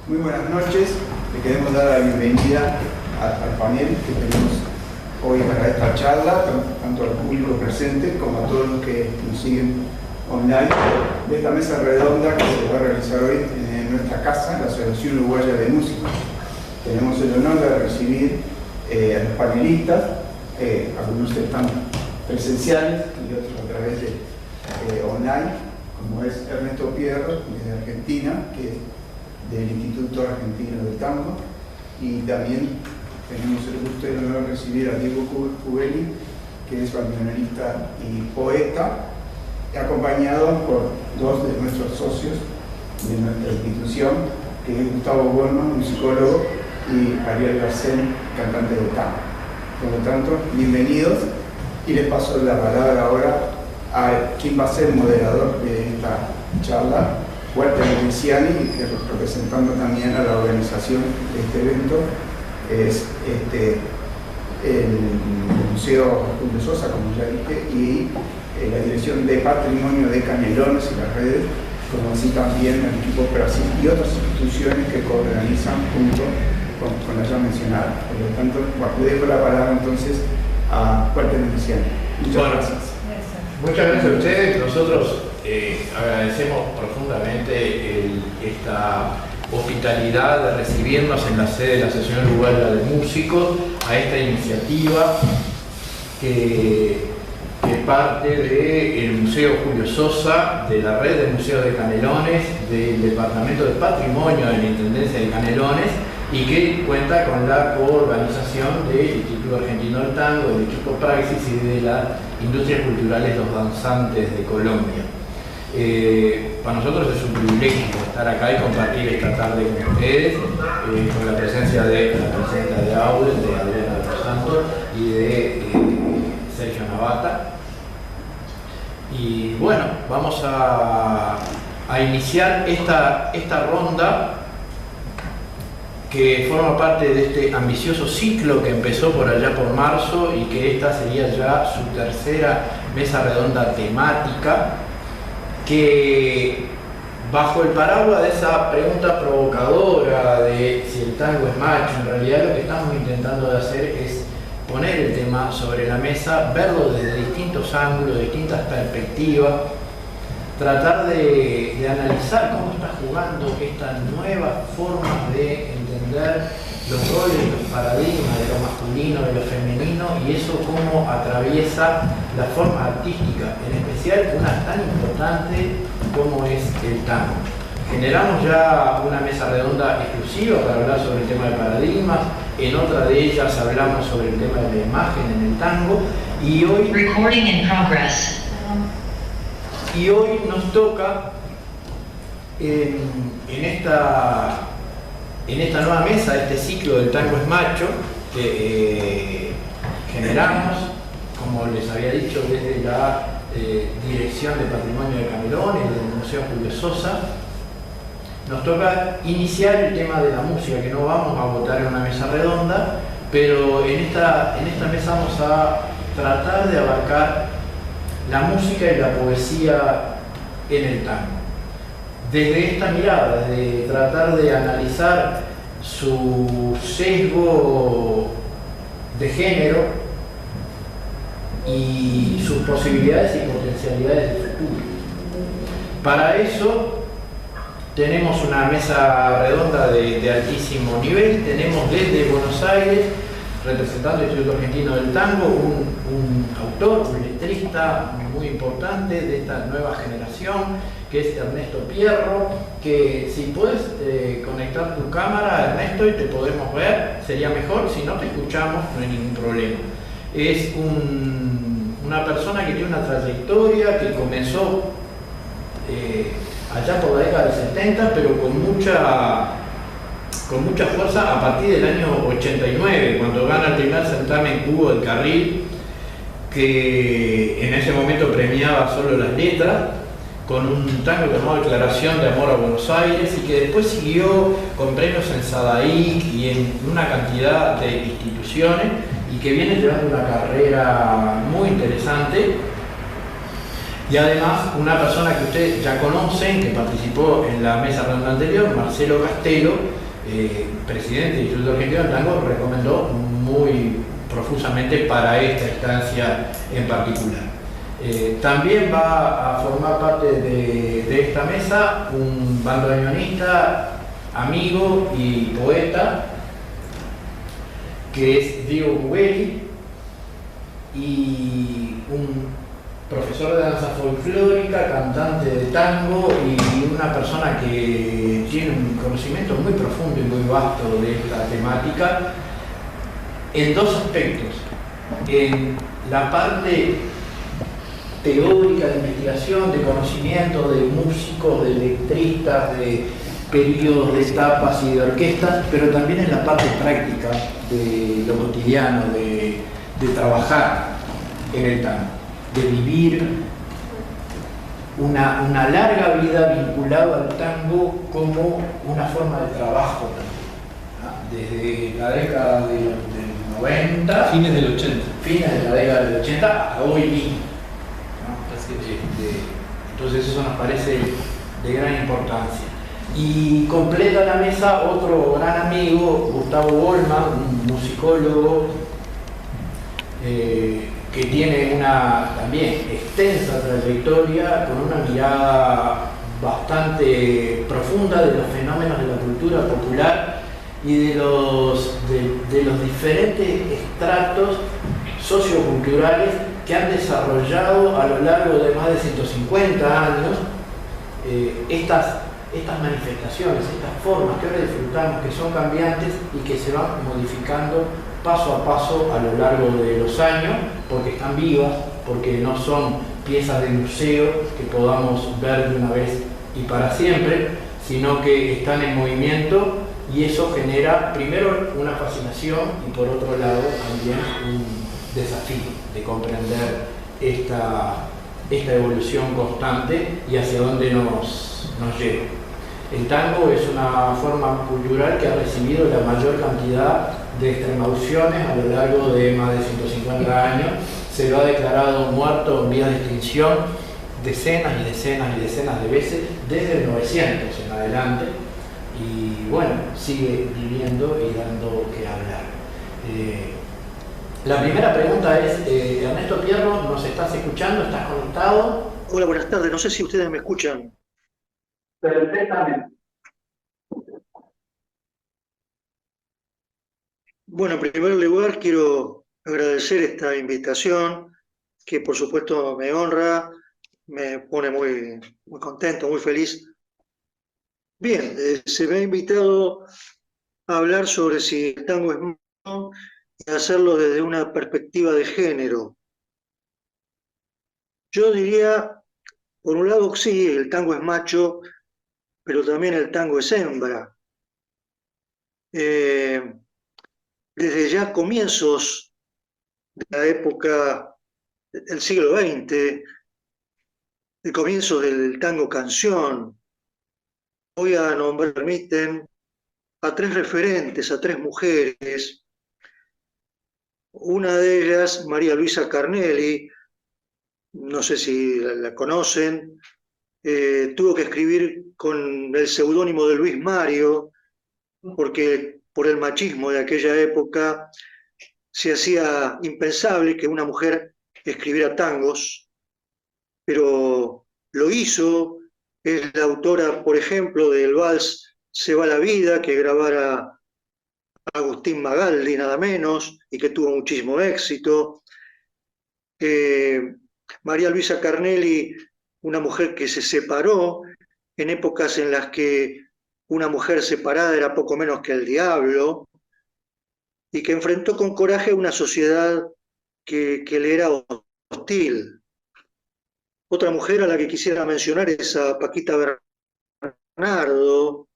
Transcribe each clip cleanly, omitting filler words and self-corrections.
Muy buenas noches, le queremos dar la bienvenida al panel que tenemos hoy para esta charla, tanto al público presente como a todos los que nos siguen online, de esta mesa redonda que se va a realizar hoy en nuestra casa, en la Asociación Uruguaya de Músicos. Tenemos el honor de recibir a los panelistas, algunos están presenciales y otros a través de online, como es Ernesto Pierro, desde Argentina, que es del Instituto Argentino del Tango, y también tenemos el gusto y el honor de recibir a Diego Cubelli, que es bandoneonista y poeta, acompañado por dos de nuestros socios de nuestra institución, que es Gustavo Borman, musicólogo, y Ariel Garcén, cantante de tango. Por lo tanto, bienvenidos, y les paso la palabra ahora a quien va a ser el moderador de esta charla, Walter Luciani, que representando también a la organización de este evento, es el Museo Julio Sosa, como ya dije, y la Dirección de Patrimonio de Canelones y las redes, como así también el equipo Brasil y otras instituciones que coorganizan junto con la ya mencionada. Por lo tanto, dejo la palabra entonces a Walter Luciani. Muchas gracias. Muchas gracias a ustedes. Nosotros agradecemos profundamente esta hospitalidad de recibirnos en la sede de la Asociación Uruguaya de Músicos, a esta iniciativa que parte del Museo Julio Sosa, de la red de museos de Canelones, del Departamento de Patrimonio de la Intendencia de Canelones, y que cuenta con la coorganización del Instituto Argentino del Tango, del equipo Praxis y de las Industrias Culturales Los Danzantes de Colombia. Para nosotros es un privilegio estar acá y compartir esta tarde con ustedes, con la presencia de la presidenta de AUDES, de Adriana de los Santos, y de Sergio Navata. Y bueno, vamos a iniciar esta ronda que forma parte de este ambicioso ciclo que empezó por allá por marzo y que esta sería ya su tercera mesa redonda temática, que bajo el paraguas de esa pregunta provocadora de si el tango es macho, en realidad lo que estamos intentando de hacer es poner el tema sobre la mesa, verlo desde distintos ángulos, distintas perspectivas, tratar de analizar cómo está jugando esta nueva forma de entender los roles, los paradigmas de lo masculino, de lo femenino, y eso cómo atraviesa la forma artística, en especial una tan importante como es el tango. Generamos ya una mesa redonda exclusiva para hablar sobre el tema de paradigmas, en otra de ellas hablamos sobre el tema de la imagen en el tango, y hoy... Recording in progress. Y hoy nos toca en esta nueva mesa, este ciclo del tango es macho, que generamos, como les había dicho, desde la Dirección de Patrimonio de Canelones, del Museo Julio Sosa. Nos toca iniciar el tema de la música, que no vamos a votar en una mesa redonda, pero en esta mesa vamos a tratar de abarcar la música y la poesía en el tango. Desde esta mirada, de tratar de analizar su sesgo de género y sus posibilidades y potencialidades de futuro. Para eso tenemos una mesa redonda de altísimo nivel. Tenemos desde Buenos Aires, representando el Instituto Argentino del Tango, un autor, un letrista muy importante de esta nueva generación, que es Ernesto Pierro, que si puedes conectar tu cámara, Ernesto, y te podemos ver, sería mejor. Si no te escuchamos, no hay ningún problema. Es una persona que tiene una trayectoria que comenzó allá por la década del 70, pero con mucha fuerza a partir del año 89, cuando gana el primer certamen Hugo del Carril, que en ese momento premiaba solo las letras, con un tango llamado Declaración de Amor a Buenos Aires, y que después siguió con premios en Sadaic y en una cantidad de instituciones, y que viene llevando una carrera muy interesante. Y además, una persona que ustedes ya conocen, que participó en la mesa redonda anterior, Marcelo Castelo, presidente del Instituto Argentino del Tango, recomendó muy profusamente para esta instancia en particular. También va a formar parte de esta mesa un bandoneonista, amigo y poeta, que es Diego Cubelli, y un profesor de danza folclórica, cantante de tango y una persona que tiene un conocimiento muy profundo y muy vasto de esta temática en dos aspectos: en la parte teórica de investigación, de conocimiento de músicos, de letristas, de periodos, de etapas y de orquestas, pero también en la parte práctica de lo cotidiano, de trabajar en el tango, de vivir una larga vida vinculada al tango como una forma de trabajo también, ¿no? Desde la década del 90, Fines del 80. fines de la década del 80 hasta hoy mismo, ¿no? Entonces eso nos parece de gran importancia. Y completa la mesa otro gran amigo, Gustavo Bolman, un musicólogo que tiene una también extensa trayectoria, con una mirada bastante profunda de los fenómenos de la cultura popular y de los diferentes estratos socioculturales que han desarrollado a lo largo de más de 150 años estas manifestaciones, estas formas que ahora disfrutamos, que son cambiantes y que se van modificando paso a paso a lo largo de los años, porque están vivas, porque no son piezas de museo que podamos ver de una vez y para siempre, sino que están en movimiento, y eso genera primero una fascinación y por otro lado también un desafío de comprender esta evolución constante y hacia dónde nos lleva. El tango es una forma cultural que ha recibido la mayor cantidad de extremauciones a lo largo de más de 150 años. Se lo ha declarado muerto en vía de extinción decenas y decenas y decenas de veces desde el 900 en adelante, y bueno, sigue viviendo y dando que hablar. La primera pregunta es, Ernesto Pierro, ¿nos estás escuchando? ¿Estás conectado? Hola, buenas tardes. No sé si ustedes me escuchan. Perfectamente. Bueno, en primer lugar quiero agradecer esta invitación, que por supuesto me honra, me pone muy contento, muy feliz. Bien, se me ha invitado a hablar sobre si el tango es macho y hacerlo desde una perspectiva de género. Yo diría, por un lado, sí, el tango es macho, pero también el tango es hembra. Desde ya comienzos de la época del siglo XX, el comienzo del tango canción, voy a nombrar, permiten, a tres referentes, a tres mujeres. Una de ellas, María Luisa Carnelli, no sé si la conocen, tuvo que escribir con el seudónimo de Luis Mario, porque por el machismo de aquella época se hacía impensable que una mujer escribiera tangos, pero lo hizo. Es la autora, por ejemplo, del vals Se va la vida, que grabara Agustín Magaldi, nada menos, y que tuvo muchísimo éxito. María Luisa Carnelli, una mujer que se separó en épocas en las que una mujer separada era poco menos que el diablo, y que enfrentó con coraje una sociedad que le era hostil. Otra mujer a la que quisiera mencionar es a Paquita Bernardo.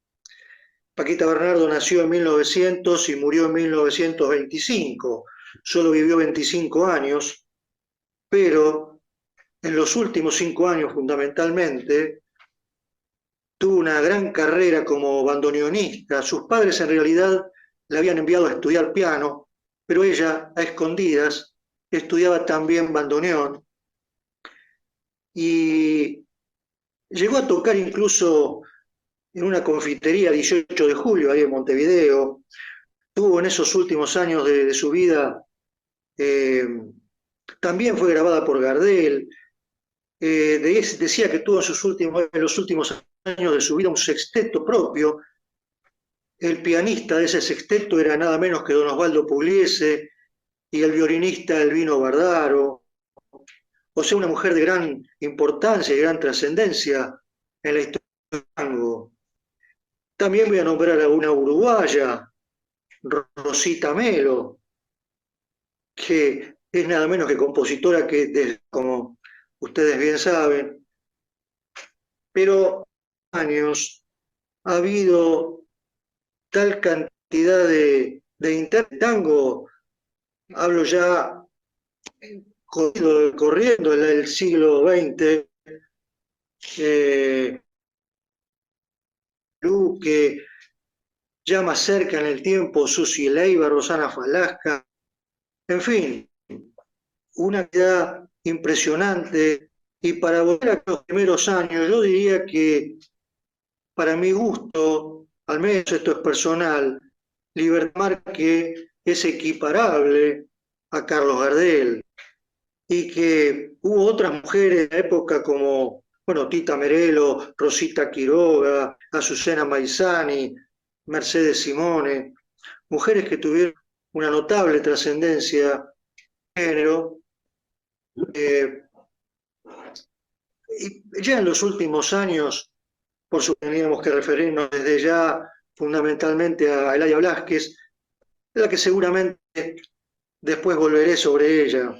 Paquita Bernardo nació en 1900 y murió en 1925. Solo vivió 25 años, pero en los últimos 5 años fundamentalmente tuvo una gran carrera como bandoneonista. Sus padres en realidad le habían enviado a estudiar piano, pero ella, a escondidas, estudiaba también bandoneón. y llegó a tocar incluso en una confitería 18 de julio, ahí en Montevideo. Tuvo en esos últimos años de su vida, eh, también fue grabada por Gardel. Decía que tuvo en los últimos años de su vida un sexteto propio. El pianista de ese sexteto era nada menos que don Osvaldo Pugliese y el violinista Elvino Bardaro. O sea, una mujer de gran importancia y gran trascendencia en la historia del tango. También voy a nombrar a una uruguaya, Rosita Melo, que es nada menos que compositora que, como ustedes bien saben, pero años ha habido tal cantidad de tango, hablo ya corriendo el siglo XX, que ya más cerca en el tiempo, Susi Leiva, Rosana Falasca, en fin, una cantidad impresionante. Y para volver a los primeros años, yo diría que para mi gusto, al menos esto es personal, Libertad Marque es equiparable a Carlos Gardel y que hubo otras mujeres en la época como, bueno, Tita Merelo, Rosita Quiroga, Azucena Maizani, Mercedes Simone, mujeres que tuvieron una notable trascendencia en el género. Y ya en los últimos años, por supuesto, teníamos que referirnos desde ya fundamentalmente a Eladia Blasquez, de la que seguramente después volveré sobre ella.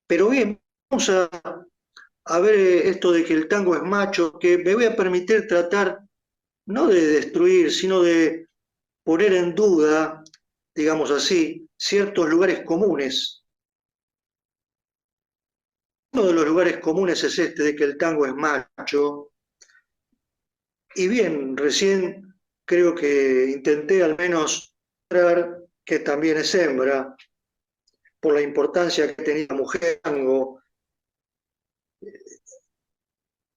Pero bien, vamos a ver esto de que el tango es macho, que me voy a permitir tratar no de destruir, sino de poner en duda, digamos así, ciertos lugares comunes. Uno de los lugares comunes es este de que el tango es macho. Y bien, recién creo que intenté al menos mostrar que también es hembra, por la importancia que tenía la mujer en el tango.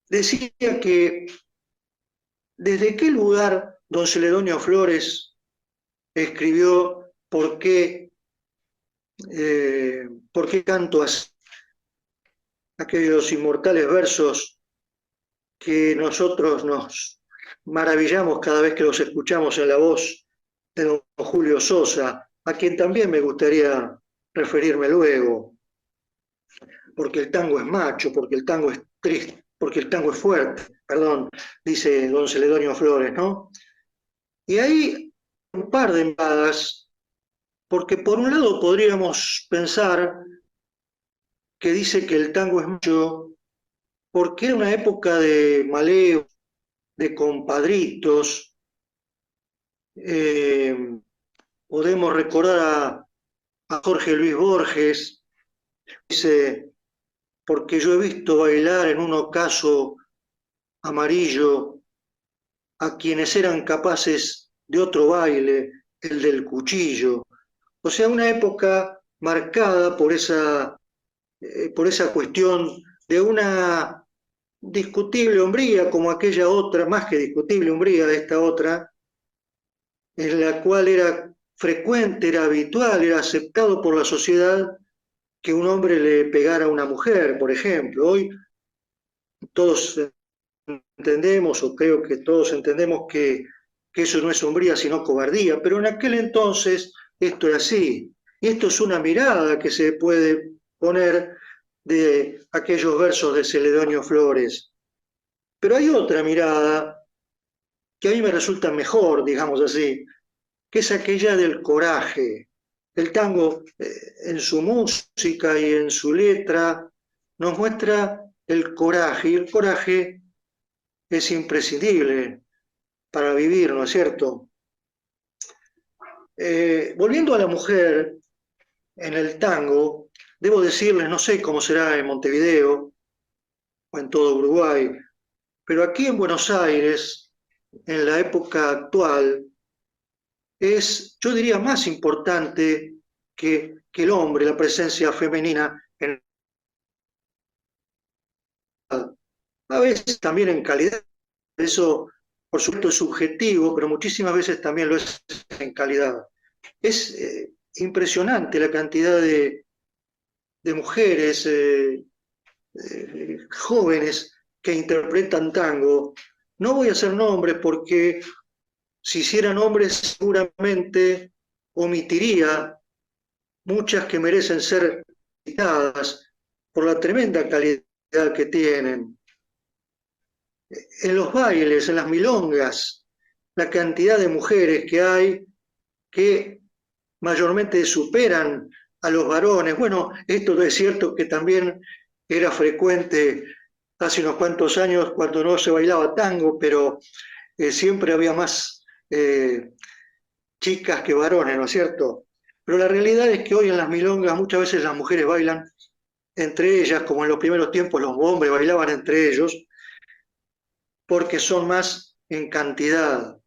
Decía que desde qué lugar don Celedonio Flores escribió por qué canto así, aquellos inmortales versos que nosotros nos maravillamos cada vez que los escuchamos en la voz de don Julio Sosa, a quien también me gustaría referirme luego, porque el tango es macho, porque el tango es triste, porque el tango es fuerte, perdón, dice don Celedonio Flores, ¿no? Y hay un par de miradas, porque por un lado podríamos pensar que dice que el tango es macho porque era una época de maleo, de compadritos. Podemos recordar a Jorge Luis Borges, dice, porque yo he visto bailar en un ocaso amarillo a quienes eran capaces de otro baile, el del cuchillo. O sea, una época marcada por esa cuestión de una discutible hombría, como aquella otra, más que discutible hombría de esta otra, en la cual era frecuente, era habitual, era aceptado por la sociedad que un hombre le pegara a una mujer, por ejemplo. Hoy todos entendemos, o creo que todos entendemos que eso no es hombría, sino cobardía, pero en aquel entonces esto era así. Y esto es una mirada que se puede poner de aquellos versos de Celedonio Flores. Pero hay otra mirada que a mí me resulta mejor, digamos así, que es aquella del coraje. El tango, en su música y en su letra, nos muestra el coraje, y el coraje es imprescindible para vivir, ¿no es cierto? Volviendo a la mujer en el tango, debo decirles, no sé cómo será en Montevideo o en todo Uruguay, pero aquí en Buenos Aires, en la época actual, es, yo diría, más importante que el hombre, la presencia femenina en a veces también en calidad. Eso, por supuesto, es subjetivo, pero muchísimas veces también lo es en calidad. Es impresionante la cantidad de mujeres jóvenes que interpretan tango. No voy a hacer nombres porque si hiciera nombres seguramente omitiría muchas que merecen ser citadas por la tremenda calidad que tienen. En los bailes, en las milongas, la cantidad de mujeres que hay que mayormente superan a los varones. Bueno, esto es cierto que también era frecuente hace unos cuantos años cuando no se bailaba tango, pero siempre había más chicas que varones, ¿no es cierto? Pero la realidad es que hoy en las milongas muchas veces las mujeres bailan entre ellas, como en los primeros tiempos los hombres bailaban entre ellos, porque son más en cantidad,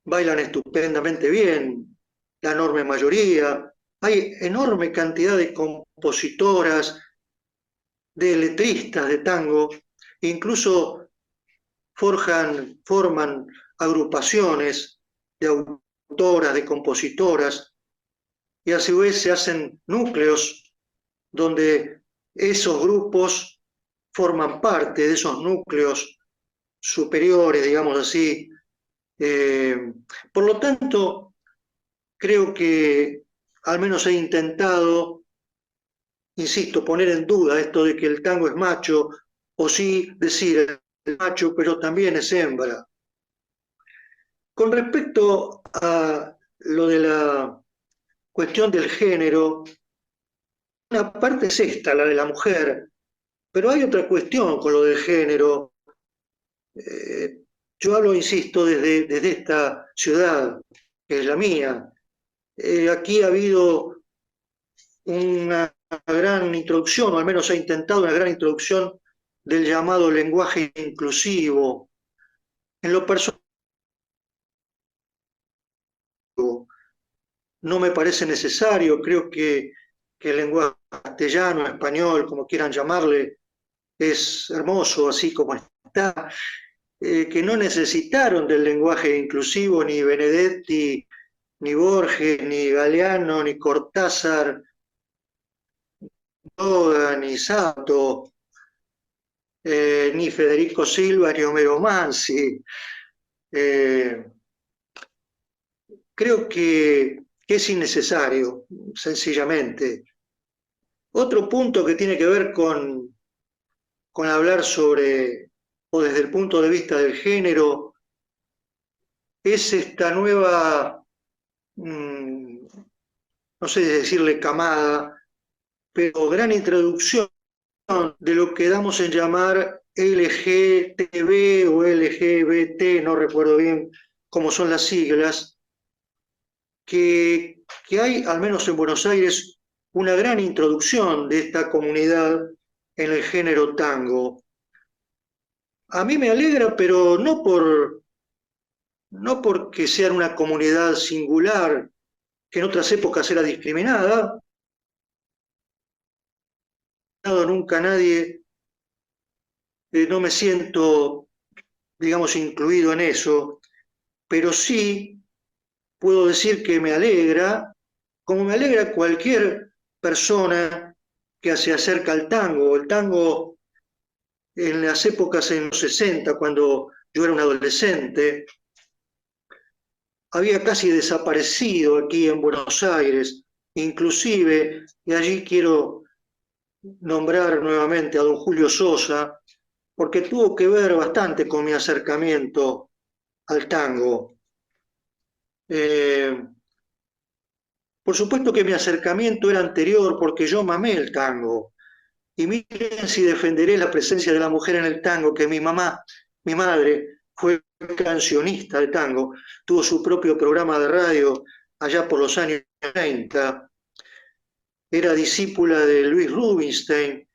bailan estupendamente bien, la enorme mayoría, hay enorme cantidad de compositoras, de letristas de tango, incluso forman agrupaciones de autoras, de compositoras, y a su vez se hacen núcleos donde esos grupos forman parte de esos núcleos superiores, digamos así. Por lo tanto, creo que al menos he intentado, insisto, poner en duda esto de que el tango es macho, o sí decir es macho, pero también es hembra. Con respecto a lo de la cuestión del género, una parte es esta, la de la mujer, pero hay otra cuestión con lo del género. Yo hablo, insisto, desde esta ciudad, que es la mía. Aquí ha habido una gran introducción, o al menos se ha intentado una gran introducción del llamado lenguaje inclusivo. En lo personal, no me parece necesario, creo que el lenguaje castellano, español, como quieran llamarle, es hermoso así como está, que no necesitaron del lenguaje inclusivo ni Benedetti, ni Borges, ni Galeano, ni Cortázar, ni Sato, ni Federico Silva, ni Homero Mansi. Creo que es innecesario, sencillamente. Otro punto que tiene que ver con hablar sobre, o desde el punto de vista del género, es esta nueva, no sé si decirle camada, pero gran introducción de lo que damos en llamar LGTB o LGBT, no recuerdo bien cómo son las siglas, que hay, al menos en Buenos Aires, una gran introducción de esta comunidad en el género tango. A mí me alegra, pero no porque sean una comunidad singular, que en otras épocas era discriminada, nunca nadie, no me siento, digamos, incluido en eso, pero sí puedo decir que me alegra, como me alegra cualquier persona que se acerca al tango. El tango en las épocas en los 60, cuando yo era un adolescente, había casi desaparecido aquí en Buenos Aires, inclusive, y allí quiero nombrar nuevamente a don Julio Sosa, porque tuvo que ver bastante con mi acercamiento al tango. Por supuesto que mi acercamiento era anterior porque yo mamé el tango. Y miren si defenderé la presencia de la mujer en el tango, que mi mamá, mi madre, fue cancionista de tango, tuvo su propio programa de radio allá por los años 30, era discípula de Luis Rubinstein,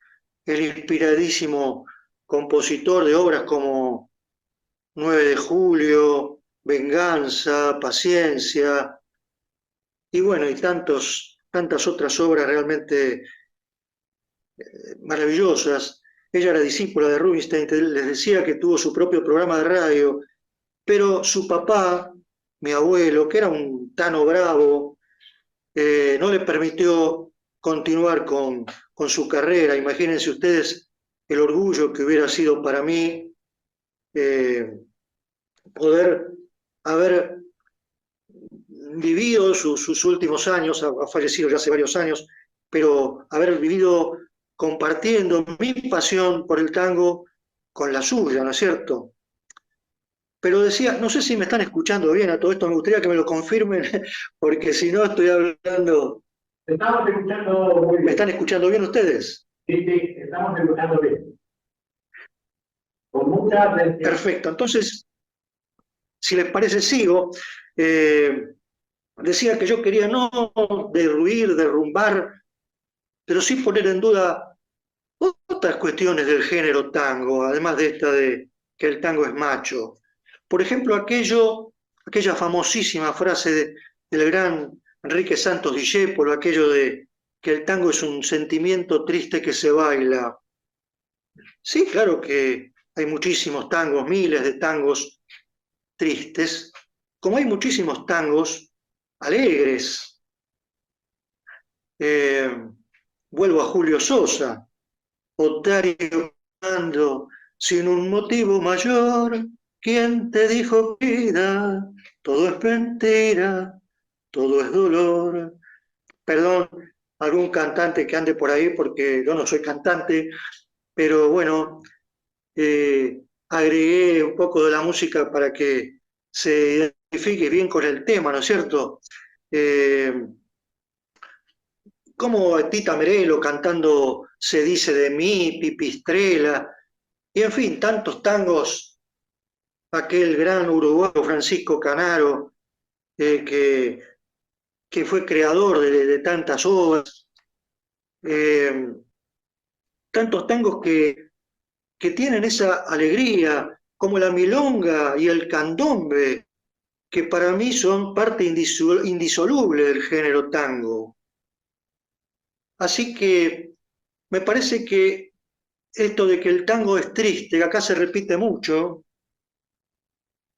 el inspiradísimo compositor de obras como 9 de julio, Venganza, Paciencia, y bueno, y tantas otras obras realmente maravillosas. ella era discípula de Rubinstein, les decía que tuvo su propio programa de radio, pero su papá, mi abuelo, que era un tano bravo, no le permitió continuar con su carrera. Imagínense ustedes el orgullo que hubiera sido para mí poder haber vivido sus últimos años, ha fallecido ya hace varios años, pero haber vivido compartiendo mi pasión por el tango con la suya, ¿no es cierto? Pero decía, no sé si me están escuchando bien a todo esto, me gustaría que me lo confirmen, porque si no estoy hablando. Estamos escuchando muy bien. ¿Me están escuchando bien ustedes? Sí, sí, estamos escuchando bien. Con mucha atención. Perfecto, entonces, si les parece, sigo. Decía que yo quería no derruir, derrumbar, pero sí poner en duda otras cuestiones del género tango, además de esta de que el tango es macho. Por ejemplo, aquella famosísima frase del gran Enrique Santos Discépolo, aquello de que el tango es un sentimiento triste que se baila. Sí, claro que hay muchísimos tangos, miles de tangos tristes, como hay muchísimos tangos alegres. Vuelvo a Julio Sosa, Otario cantando, sin un motivo mayor, ¿quién te dijo vida? Todo es mentira, todo es dolor. Perdón, algún cantante que ande por ahí, porque yo no soy cantante, pero bueno, agregué un poco de la música para que se identifique bien con el tema, ¿no es cierto? Como Tita Merelo cantando Se dice de mí, Pipistrela, y en fin, tantos tangos, aquel gran uruguayo Francisco Canaro, que fue creador de tantas obras, tantos tangos que tienen esa alegría, como la milonga y el candombe, que para mí son parte indisoluble del género tango. Así que me parece que esto de que el tango es triste, que acá se repite mucho,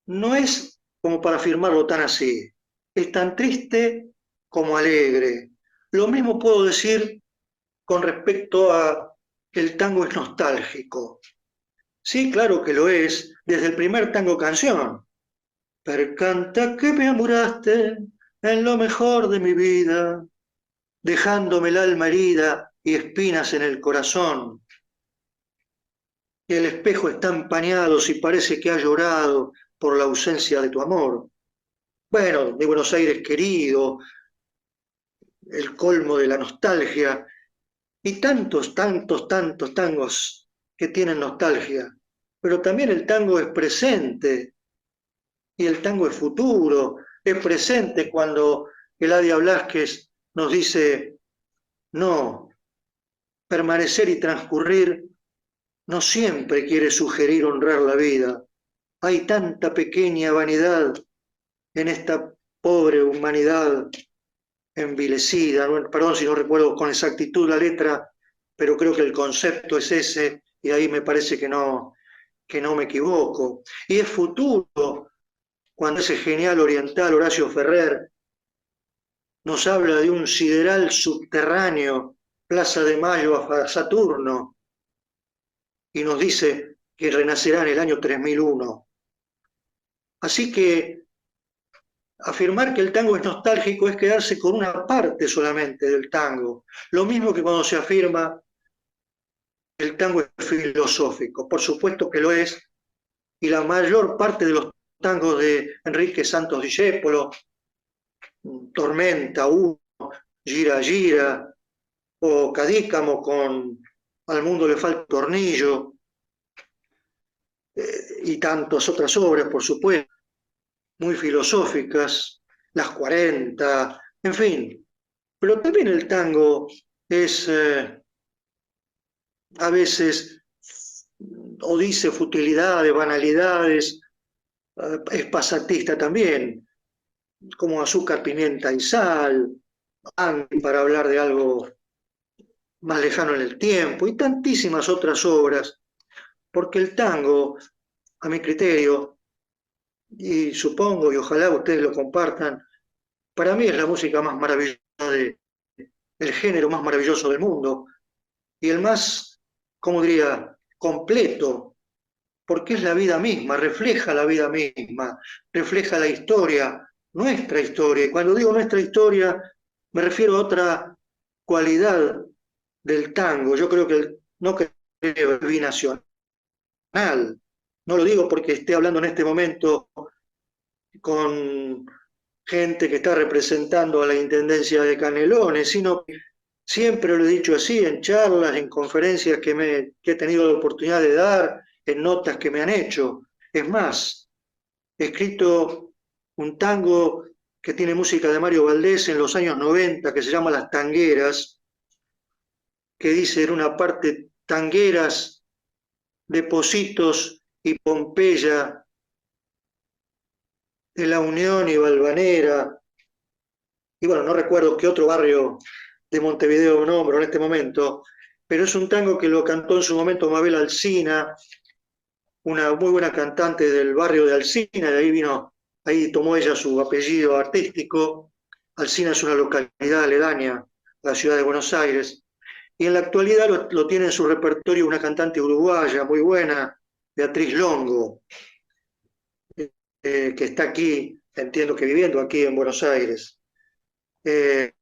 no es como para afirmarlo tan así. Es tan triste como alegre. Lo mismo puedo decir con respecto a el tango es nostálgico. Sí, claro que lo es, desde el primer tango canción. Percanta que me amuraste en lo mejor de mi vida, dejándome el alma herida y espinas en el corazón. Y el espejo está empañado si parece que ha llorado por la ausencia de tu amor. Bueno, de Buenos Aires querido, el colmo de la nostalgia, y tantos, tantos, tantos tangos que tienen nostalgia. Pero también el tango es presente, y el tango es futuro, es presente cuando Eladia Blasquez nos dice, no, permanecer y transcurrir no siempre quiere sugerir honrar la vida. Hay tanta pequeña vanidad en esta pobre humanidad envilecida. Perdón si no recuerdo con exactitud la letra, pero creo que el concepto es ese y ahí me parece que no me equivoco. Y es futuro cuando ese genial oriental Horacio Ferrer nos habla de un sideral subterráneo, Plaza de Mayo a Saturno, y nos dice que renacerá en el año 3001. Así que afirmar que el tango es nostálgico es quedarse con una parte solamente del tango. Lo mismo que cuando se afirma que el tango es filosófico. Por supuesto que lo es, y la mayor parte de los tangos de Enrique Santos Discépolo, Tormenta 1, Gira Gira, o Cadícamo con Al mundo le falta un tornillo, y tantas otras obras, por supuesto, muy filosóficas, las 40, en fin. Pero también el tango es a veces, o dice futilidades, banalidades, es pasatista también, como azúcar, pimienta y sal, para hablar de algo Más lejano en el tiempo y tantísimas otras obras, porque el tango, a mi criterio, y supongo y ojalá ustedes lo compartan, para mí es la música más maravillosa, el género más maravilloso del mundo y el más, ¿cómo diría?, completo, porque es la vida misma, refleja la vida misma, refleja la historia, nuestra historia. Y cuando digo nuestra historia, me refiero a otra cualidad del tango. Yo creo que no creo que es binacional. No lo digo porque esté hablando en este momento con gente que está representando a la Intendencia de Canelones, sino que siempre lo he dicho así, en charlas, en conferencias que he tenido la oportunidad de dar, en notas que me han hecho. Es más, he escrito un tango que tiene música de Mario Valdés en los años 90, que se llama Las Tangueras, que dice en una parte, tangueras de Pocitos y Pompeya, de La Unión y Valvanera, y bueno, no recuerdo qué otro barrio de Montevideo nombro en este momento, pero es un tango que lo cantó en su momento Mabel Alsina, una muy buena cantante del barrio de Alsina, de ahí vino, ahí tomó ella su apellido artístico. Alsina es una localidad aledaña a la ciudad de Buenos Aires, y en la actualidad lo tiene en su repertorio una cantante uruguaya muy buena, Beatriz Longo, que está aquí, entiendo que viviendo aquí en Buenos Aires. Eh,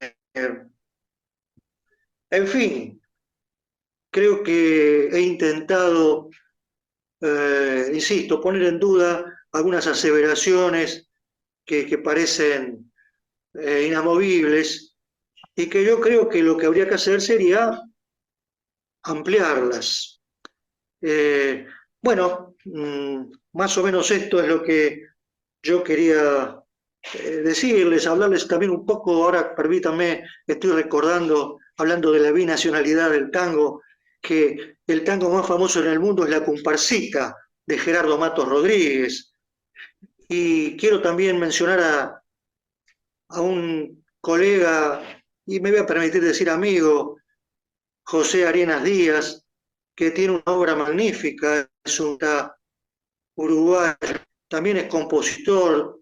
en fin, creo que he intentado, insisto, poner en duda algunas aseveraciones que parecen inamovibles y que yo creo que lo que habría que hacer sería ampliarlas. Bueno, más o menos esto es lo que yo quería decirles, hablarles también un poco, ahora permítanme, estoy recordando, hablando de la binacionalidad del tango, que el tango más famoso en el mundo es La Comparsita, de Gerardo Matos Rodríguez. Y quiero también mencionar a un colega, y me voy a permitir decir amigo, José Arenas Díaz, que tiene una obra magnífica, es un uruguayo, también es compositor,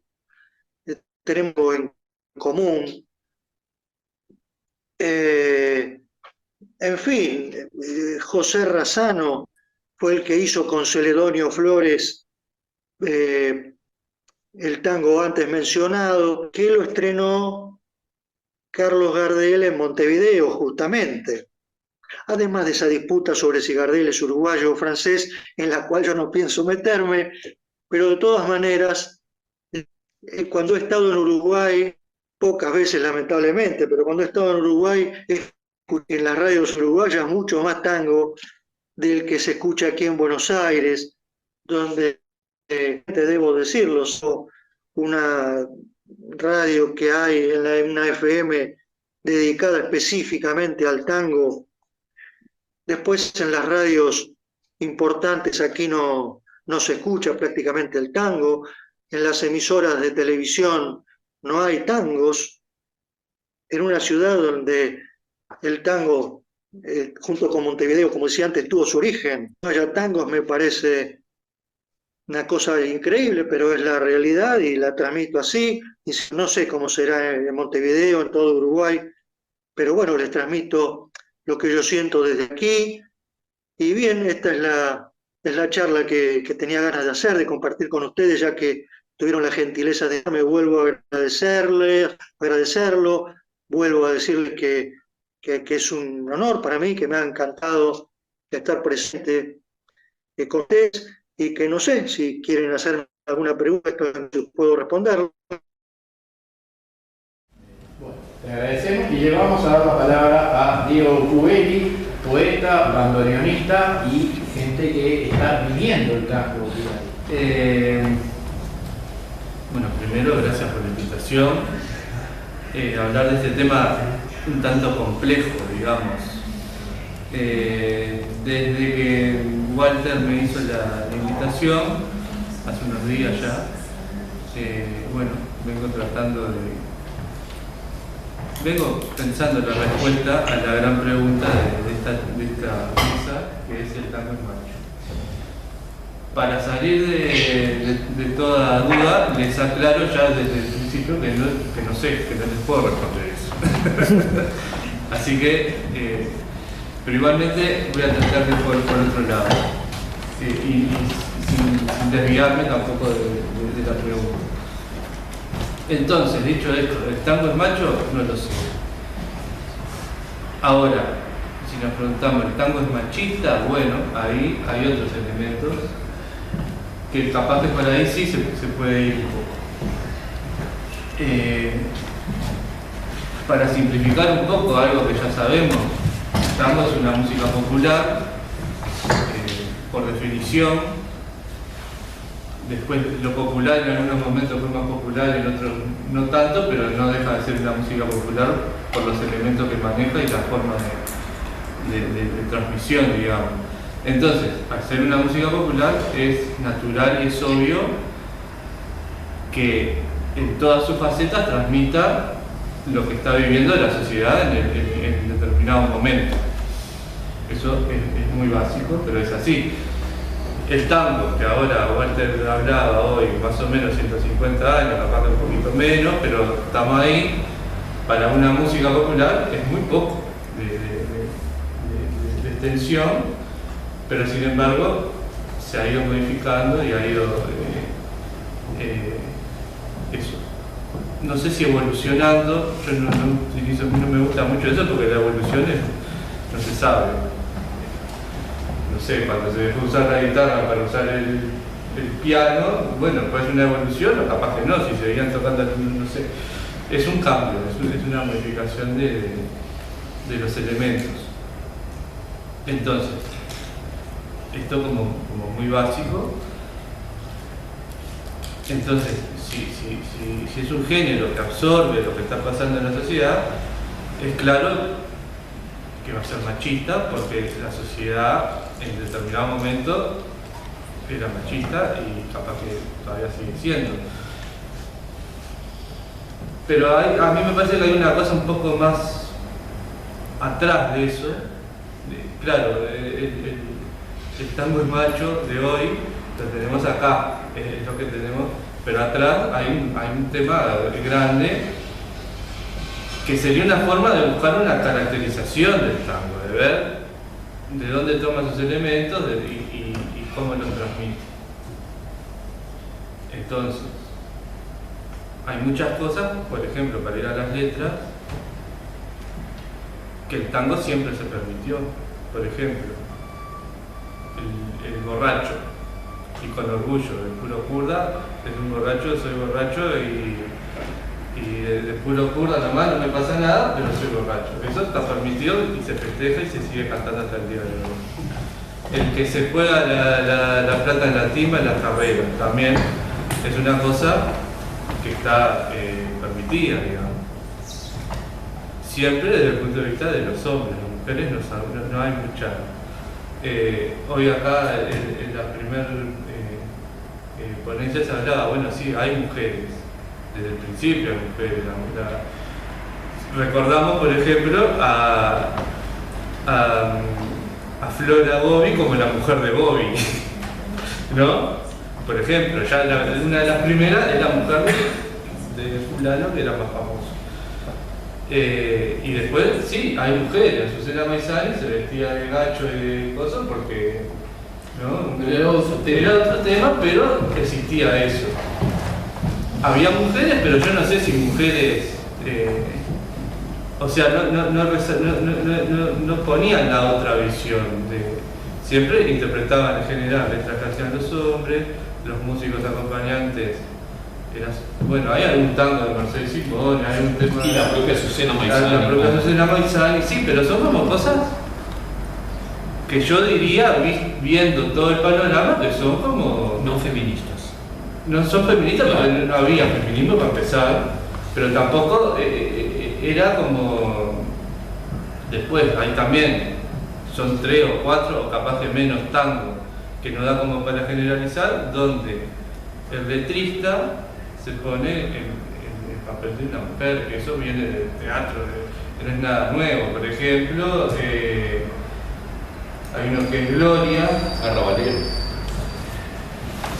tenemos en común. En fin, José Razzano fue el que hizo con Celedonio Flores el tango antes mencionado, que lo estrenó Carlos Gardel en Montevideo, justamente. Además de esa disputa sobre si Gardel es uruguayo o francés, en la cual yo no pienso meterme, pero de todas maneras, cuando he estado en Uruguay, pocas veces lamentablemente, pero cuando he estado en Uruguay, escuché en las radios uruguayas mucho más tango del que se escucha aquí en Buenos Aires, donde, te debo decirlo, una radio que hay en una FM dedicada específicamente al tango. Después en las radios importantes aquí no se escucha prácticamente el tango. En las emisoras de televisión no hay tangos. En una ciudad donde el tango, junto con Montevideo, como decía antes, tuvo su origen, no haya tangos me parece una cosa increíble, pero es la realidad y la transmito así. Y no sé cómo será en Montevideo, en todo Uruguay, pero bueno, les transmito lo que yo siento desde aquí. Y bien, esta es la charla que tenía ganas de hacer, de compartir con ustedes, ya que tuvieron la gentileza de me vuelvo a agradecerlo, vuelvo a decirles que es un honor para mí, que me ha encantado estar presente con ustedes y que no sé si quieren hacer alguna pregunta, puedo responder. Bueno, te agradecemos y le vamos a dar la palabra a Diego Cubelli, poeta, bandoneonista y gente que está viviendo el tango. Bueno, primero, gracias por la invitación. Hablar de este tema un tanto complejo, digamos. Desde que Walter me hizo la invitación, hace unos días ya, bueno, vengo tratando vengo pensando la respuesta a la gran pregunta de esta mesa, que es el tango es macho. Para salir de toda duda, les aclaro ya desde el principio que no sé, que no les puedo responder eso. Así que, pero igualmente voy a tratar de ir por otro lado. Y sin desviarme tampoco de la pregunta. Entonces, dicho esto, ¿el tango es macho? No lo sé. Ahora, si nos preguntamos, ¿el tango es machista? Bueno, ahí hay otros elementos que capaz que por ahí sí se puede ir un poco. Para simplificar un poco algo que ya sabemos, el tango es una música popular, por definición. Después lo popular en algunos momentos fue más popular, en otros no tanto, pero no deja de ser una música popular por los elementos que maneja y la forma de transmisión, digamos. Entonces, al ser una música popular, es natural y es obvio que en todas sus facetas transmita lo que está viviendo la sociedad en determinado momento. Eso es muy básico, pero es así. El tango, que ahora Walter hablaba hoy, más o menos 150 años, capaz un poquito menos, pero estamos ahí, para una música popular es muy poco de extensión, pero sin embargo se ha ido modificando y ha ido eso. No sé si evolucionando, yo no me gusta mucho eso porque la evolución no se sabe. No sé, cuando se dejó usar la guitarra para usar el piano, bueno, puede ser una evolución o capaz que no, si seguían tocando, no sé. Es un cambio, es una modificación de los elementos. Entonces, esto como muy básico. Entonces, si es un género que absorbe lo que está pasando en la sociedad, es claro que va a ser machista porque la sociedad en determinado momento era machista y capaz que todavía sigue siendo. Pero a mí me parece que hay una cosa un poco más atrás de eso. Claro, el tango es macho de hoy lo tenemos acá, es lo que tenemos, pero atrás hay un tema grande que sería una forma de buscar una caracterización del tango, de ver de dónde toma sus elementos y cómo los transmite. Entonces, hay muchas cosas, por ejemplo, para ir a las letras, que el tango siempre se permitió. Por ejemplo, el borracho, y con orgullo, el puro kurda, es un borracho, soy borracho y de puro kurda nomás no me pasa nada, pero soy borracho. Eso está permitido y se festeja y se sigue cantando hasta el día de hoy. El que se juega la plata en la timba, en la carrera, también es una cosa que está permitida, digamos. Siempre desde el punto de vista de los hombres, las mujeres no hay mucha. Hoy acá en la primera ponencia se hablaba, bueno, sí, hay mujeres, desde el principio hay mujeres. Recordamos, por ejemplo, a Flora Bobby como la mujer de Bobby, ¿no? Por ejemplo, ya una de las primeras es la mujer de fulano que era más famoso. Y después, sí, hay mujeres. Susana Maizani se vestía de gacho y de cosas porque, ¿no? Era otro tema, pero existía eso. Había mujeres, pero yo no sé si mujeres, o sea, no ponían la otra visión. Siempre interpretaban en general letras que hacían los hombres, los músicos acompañantes. Bueno, hay algún tango de Mercedes Simón, hay un tema. Y la propia Susana Maizani. La propia Susana Maizani, sí, pero son como cosas que yo diría, viendo todo el panorama, que son como. No feministas. No son feministas, Claro. porque no había feminismo para empezar, pero tampoco era como. Después, hay también, son 3 o 4 o capaz que menos tangos, que no da como para generalizar, donde el letrista se pone en papel de una mujer, que eso viene del teatro, no es nada nuevo. Por ejemplo, hay uno que es Gloria. Arrabalero.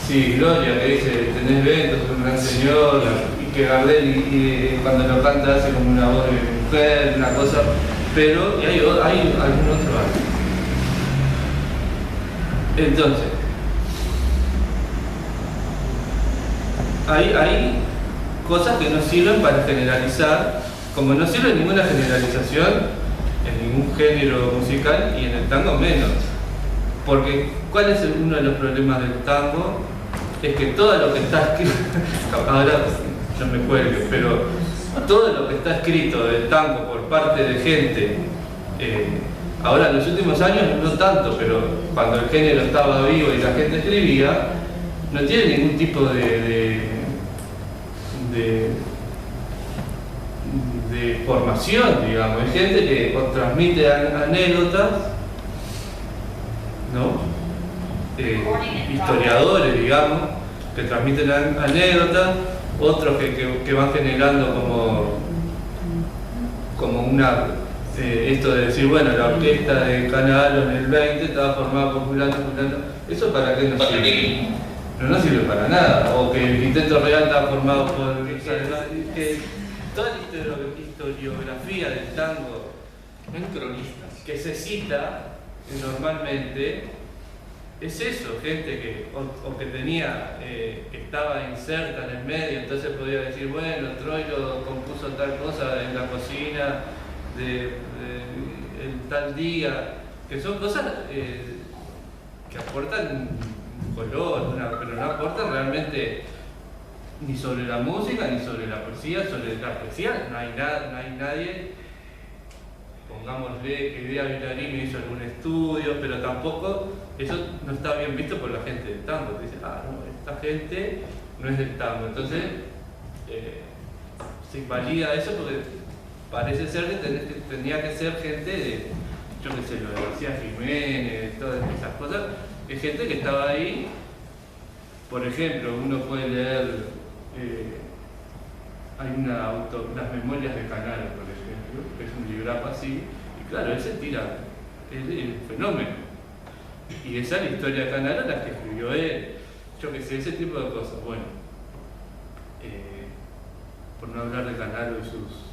Sí, Gloria, que dice, tenés ventos, sos un gran señor, y que Gardel y cuando lo canta hace como una voz de mujer, una cosa, pero y hay algún otro algo. Entonces, hay cosas que no sirven para generalizar, como no sirve ninguna generalización en ningún género musical y en el tango menos. Porque, ¿cuál es uno de los problemas del tango? Es que todo lo que está escrito, ahora yo me cuelgue, pero todo lo que está escrito del tango por parte de gente, ahora en los últimos años no tanto, pero cuando el género estaba vivo y la gente escribía, no tiene ningún tipo de formación, digamos. Hay gente que transmite anécdotas, ¿no? Historiadores, digamos, que transmiten anécdotas, otros que van generando como una esto de decir, bueno, la orquesta de Canalo en el 20 estaba formada por fulano, ¿eso para qué nos sirve? No sirve para nada. O que el Quinteto Real estaba formado por que toda la historiografía del tango, Cronistas. que se cita normalmente, es eso, gente que tenía, que estaba inserta en el medio, entonces podía decir, bueno, Troilo compuso tal cosa en la cocina el tal día, que son cosas que aportan color, pero no aportan realmente ni sobre la música, ni sobre la poesía. Sobre la poesía no hay nadie, pongámosle que Idea Villarini hizo algún estudio, pero tampoco, eso no está bien visto por la gente del tango. Dice, no, esta gente no es del tango. Entonces, se invalida eso porque parece ser que tenía que ser gente de, yo qué sé, lo de García Jiménez, todas esas cosas, es gente que estaba ahí. Por ejemplo, uno puede leer, hay las memorias de Canaro, por ejemplo, que es un librazo así, y claro, él se tira, es el fenómeno. Y esa es la historia de Canaro, la que escribió él, yo qué sé, ese tipo de cosas. Bueno, por no hablar de Canaro y sus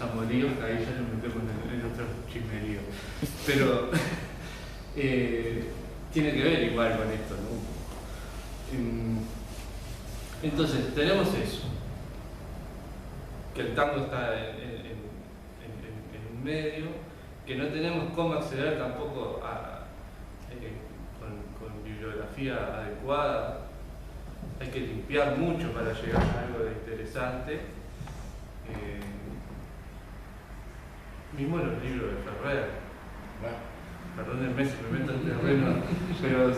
amoríos, que ahí ya nos metemos en otro chismerío. Pero tiene que ver igual con esto, ¿no? Entonces, tenemos eso, que el tango está en un medio, que no tenemos cómo acceder tampoco con bibliografía adecuada. Hay que limpiar mucho para llegar a algo de interesante. Mismo los libros de Ferrer. Perdónenme si me meto en terreno, pero es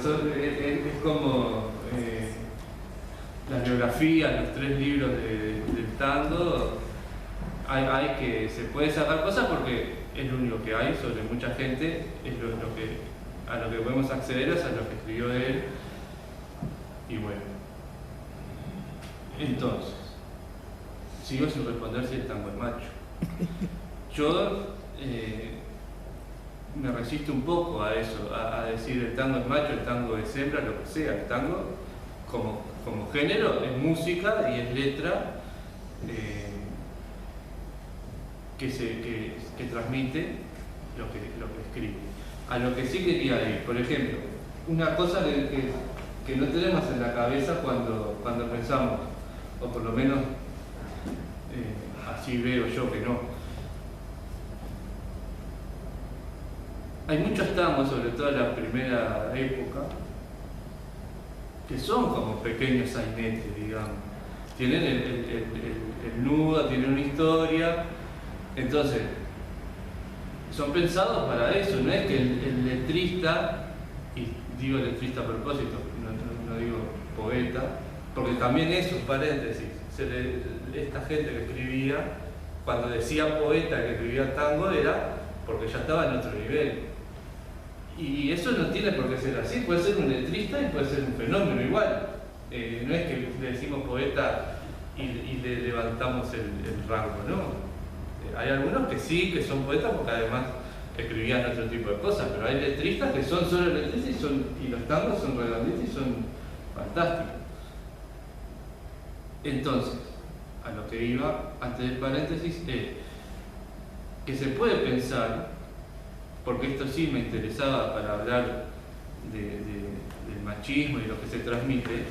como la biografía, los 3 libros del tango. Hay que se puede sacar cosas porque es lo único que hay sobre mucha gente, es a lo que podemos acceder es a lo que escribió él. Y bueno, entonces, sigo sin responder si el tango es macho. Yo me resisto un poco a eso, a decir el tango es macho, el tango es hembra, lo que sea. El tango como género es música y es letra que transmite lo que escribe. A lo que sí quería ir, por ejemplo, una cosa que no tenemos en la cabeza cuando pensamos, o por lo menos así veo yo que no. Hay muchos tangos, sobre todo en la primera época, que son como pequeños sainetes, digamos. Tienen el nudo, tienen una historia, entonces son pensados para eso. No es que el letrista, y digo letrista a propósito, no digo poeta, porque también eso, paréntesis, esta gente que escribía, cuando decía poeta que escribía tango, era porque ya estaba en otro nivel. Y eso no tiene por qué ser así, puede ser un letrista y puede ser un fenómeno igual. No es que le decimos poeta y le levantamos el rango, ¿no? Hay algunos que sí, que son poetas porque además escribían otro tipo de cosas, pero hay letristas que son solo letristas y los tangos son redonditos y son fantásticos. Entonces, a lo que iba antes del paréntesis es que se puede pensar, porque esto sí me interesaba para hablar del machismo y lo que se transmite,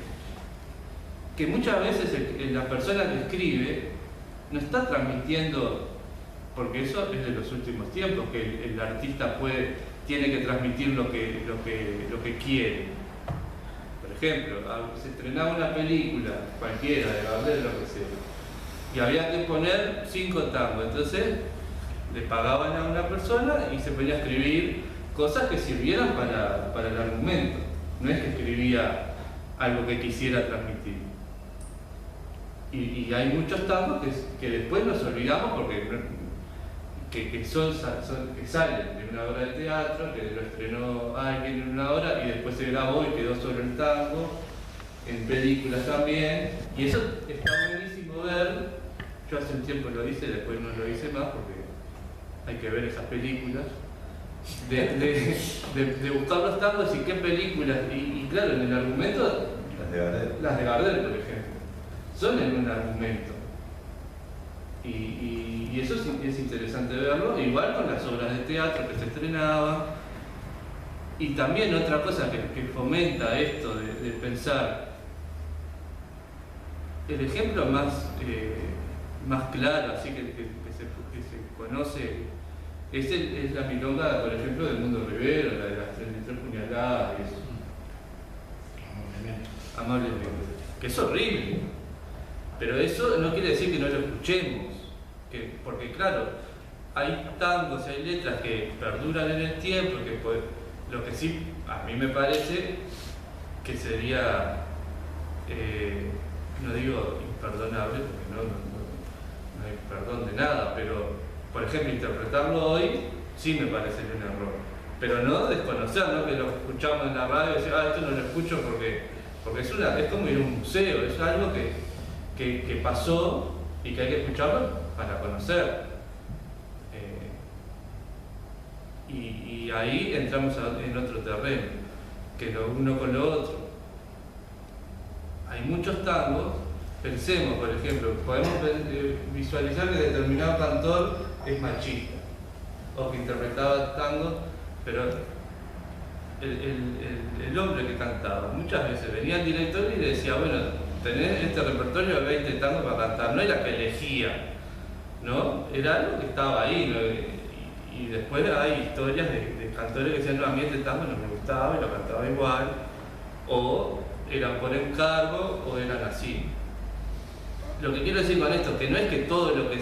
que muchas veces la persona que escribe no está transmitiendo, porque eso es de los últimos tiempos, que el artista tiene que transmitir lo que quiere. Por ejemplo, se estrenaba una película, cualquiera, de Gardel, lo que sea, y había que poner 5 tangos, entonces le pagaban a una persona y se ponía a escribir cosas que sirvieran para el argumento, no es que escribía algo que quisiera transmitir. Y hay muchos tangos que después nos olvidamos porque que salen de una obra de teatro, que lo estrenó alguien en una hora y después se grabó y quedó sobre el tango, en películas también, y eso está buenísimo ver. Yo hace un tiempo lo hice, después no lo hice más porque hay que ver esas películas, de buscar los tangos y qué películas, y claro, en el argumento, las de Gardel, por ejemplo, son en un argumento. Y eso es interesante verlo, igual con las obras de teatro que se estrenaban. Y también otra cosa que fomenta esto de pensar, el ejemplo más claro, así que se conoce, es la milonga, por ejemplo, del Mundo Rivero, la de las 33 puñaladas y eso. Amablemente. Que es horrible. Pero eso no quiere decir que no lo escuchemos. Porque claro, hay tangos, hay letras que perduran en el tiempo, lo que sí a mí me parece que sería, no digo imperdonable, porque no hay perdón de nada, pero por ejemplo interpretarlo hoy sí me parece un error. Pero no desconocer, ¿no? Que lo escuchamos en la radio y decir, esto no lo escucho porque es como ir a un museo, es algo que pasó y que hay que escucharlo para conocer. Y ahí entramos en otro terreno, que lo uno con lo otro. Hay muchos tangos, pensemos, por ejemplo, podemos visualizar que determinado cantor es machista, o que interpretaba tangos, pero el hombre que cantaba, muchas veces venía el director y le decía, bueno, tenés este repertorio de 20 tangos para cantar, no era que elegía, ¿no? Era algo que estaba ahí, ¿no? Y después hay historias de cantores que decían, no, a mí este tango no me gustaba y lo cantaba igual, o eran por encargo o eran así. Lo que quiero decir con esto, que no es que todo lo que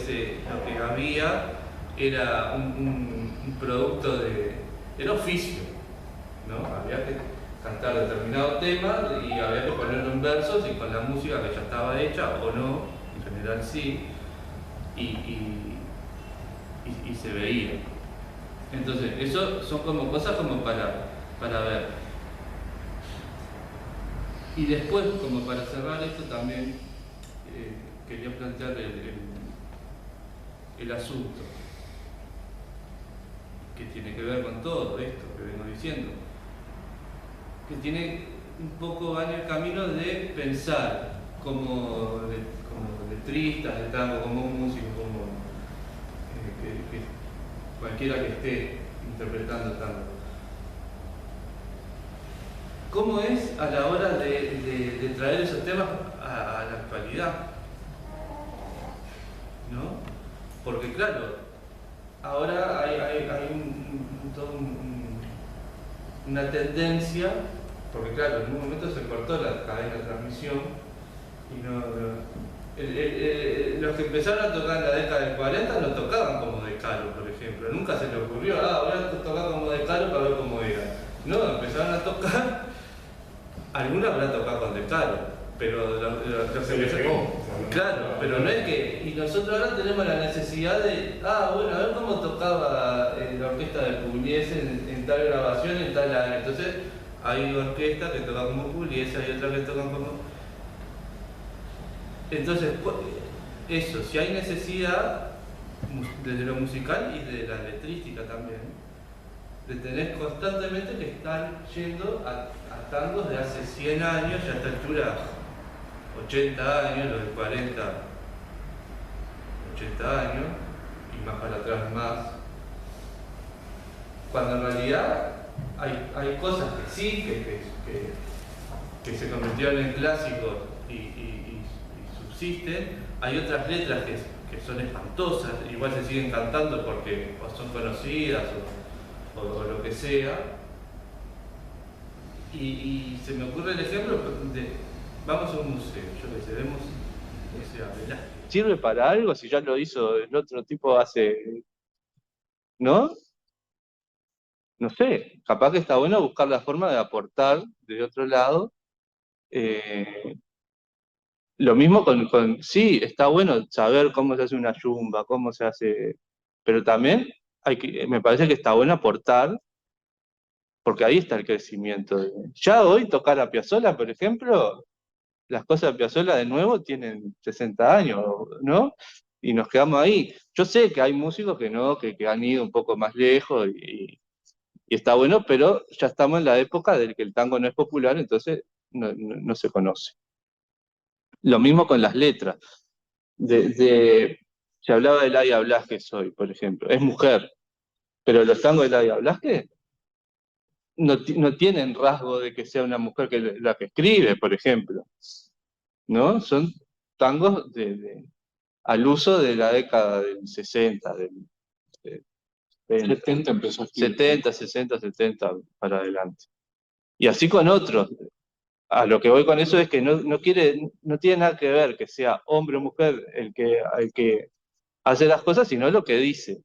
había era un producto del oficio, ¿no? Había que cantar determinado tema y había que ponerlo en versos y con la música que ya estaba hecha o no, en general sí, y se veía. Entonces, eso son como cosas como para ver. Y después, como para cerrar esto también, quería plantear el asunto que tiene que ver con todo esto que vengo diciendo, que tiene un poco va en el camino de pensar como letristas de tango, como un músico, como cualquiera que esté interpretando tango. ¿Cómo es a la hora de traer esos temas a la actualidad? ¿No? Porque claro, ahora hay una tendencia, porque claro, en un momento se cortó la cadena de transmisión y los que empezaron a tocar en la década del 40 no tocaban como De Caro, por ejemplo. Nunca se les ocurrió, voy a tocar como De Caro para ver cómo era. No, empezaron a tocar, algunos habrán tocado con De Caro, pero Se les pegó. Claro, pero no es que... Y nosotros ahora tenemos la necesidad de... bueno, a ver cómo tocaba la orquesta de Pugliese en tal grabación, en tal año. Entonces, hay orquestas que tocan como Pugliese, hay otras que tocan como... Entonces, eso, si hay necesidad, desde lo musical y de la letrística también, de tener constantemente que estar yendo a tangos de hace 100 años y a esta altura 80 años, los de 40, 80 años, y más para atrás más, cuando en realidad hay cosas que sí, que se convirtieron en clásicos y subsisten, hay otras letras que son espantosas, igual se siguen cantando porque o son conocidas o lo que sea, y se me ocurre el ejemplo de, vamos a un museo, yo que sé, vemos, no sé, a Velázquez. ¿Sirve para algo si ya lo hizo el otro tipo hace, ¿no? No sé, capaz que está bueno buscar la forma de aportar de otro lado. Lo mismo sí, está bueno saber cómo se hace una yumba, cómo se hace, pero también me parece que está bueno aportar, porque ahí está el crecimiento. Ya hoy tocar a Piazzolla, por ejemplo, las cosas de Piazzolla de nuevo tienen 60 años, ¿no? Y nos quedamos ahí. Yo sé que hay músicos que no, que han ido un poco más lejos y está bueno, pero ya estamos en la época del que el tango no es popular, entonces no se conoce. Lo mismo con las letras. Se hablaba de Laia Blasquez hoy, por ejemplo. Es mujer, pero los tangos de Laia Blasquez no tienen rasgo de que sea una mujer la que escribe, por ejemplo. ¿No? Son tangos al uso de la década del 60, del 70 empezó a escribir. 70, 60, 70 para adelante. Y así con otros. A lo que voy con eso es que no tiene nada que ver que sea hombre o mujer el que hace las cosas, sino lo que dice.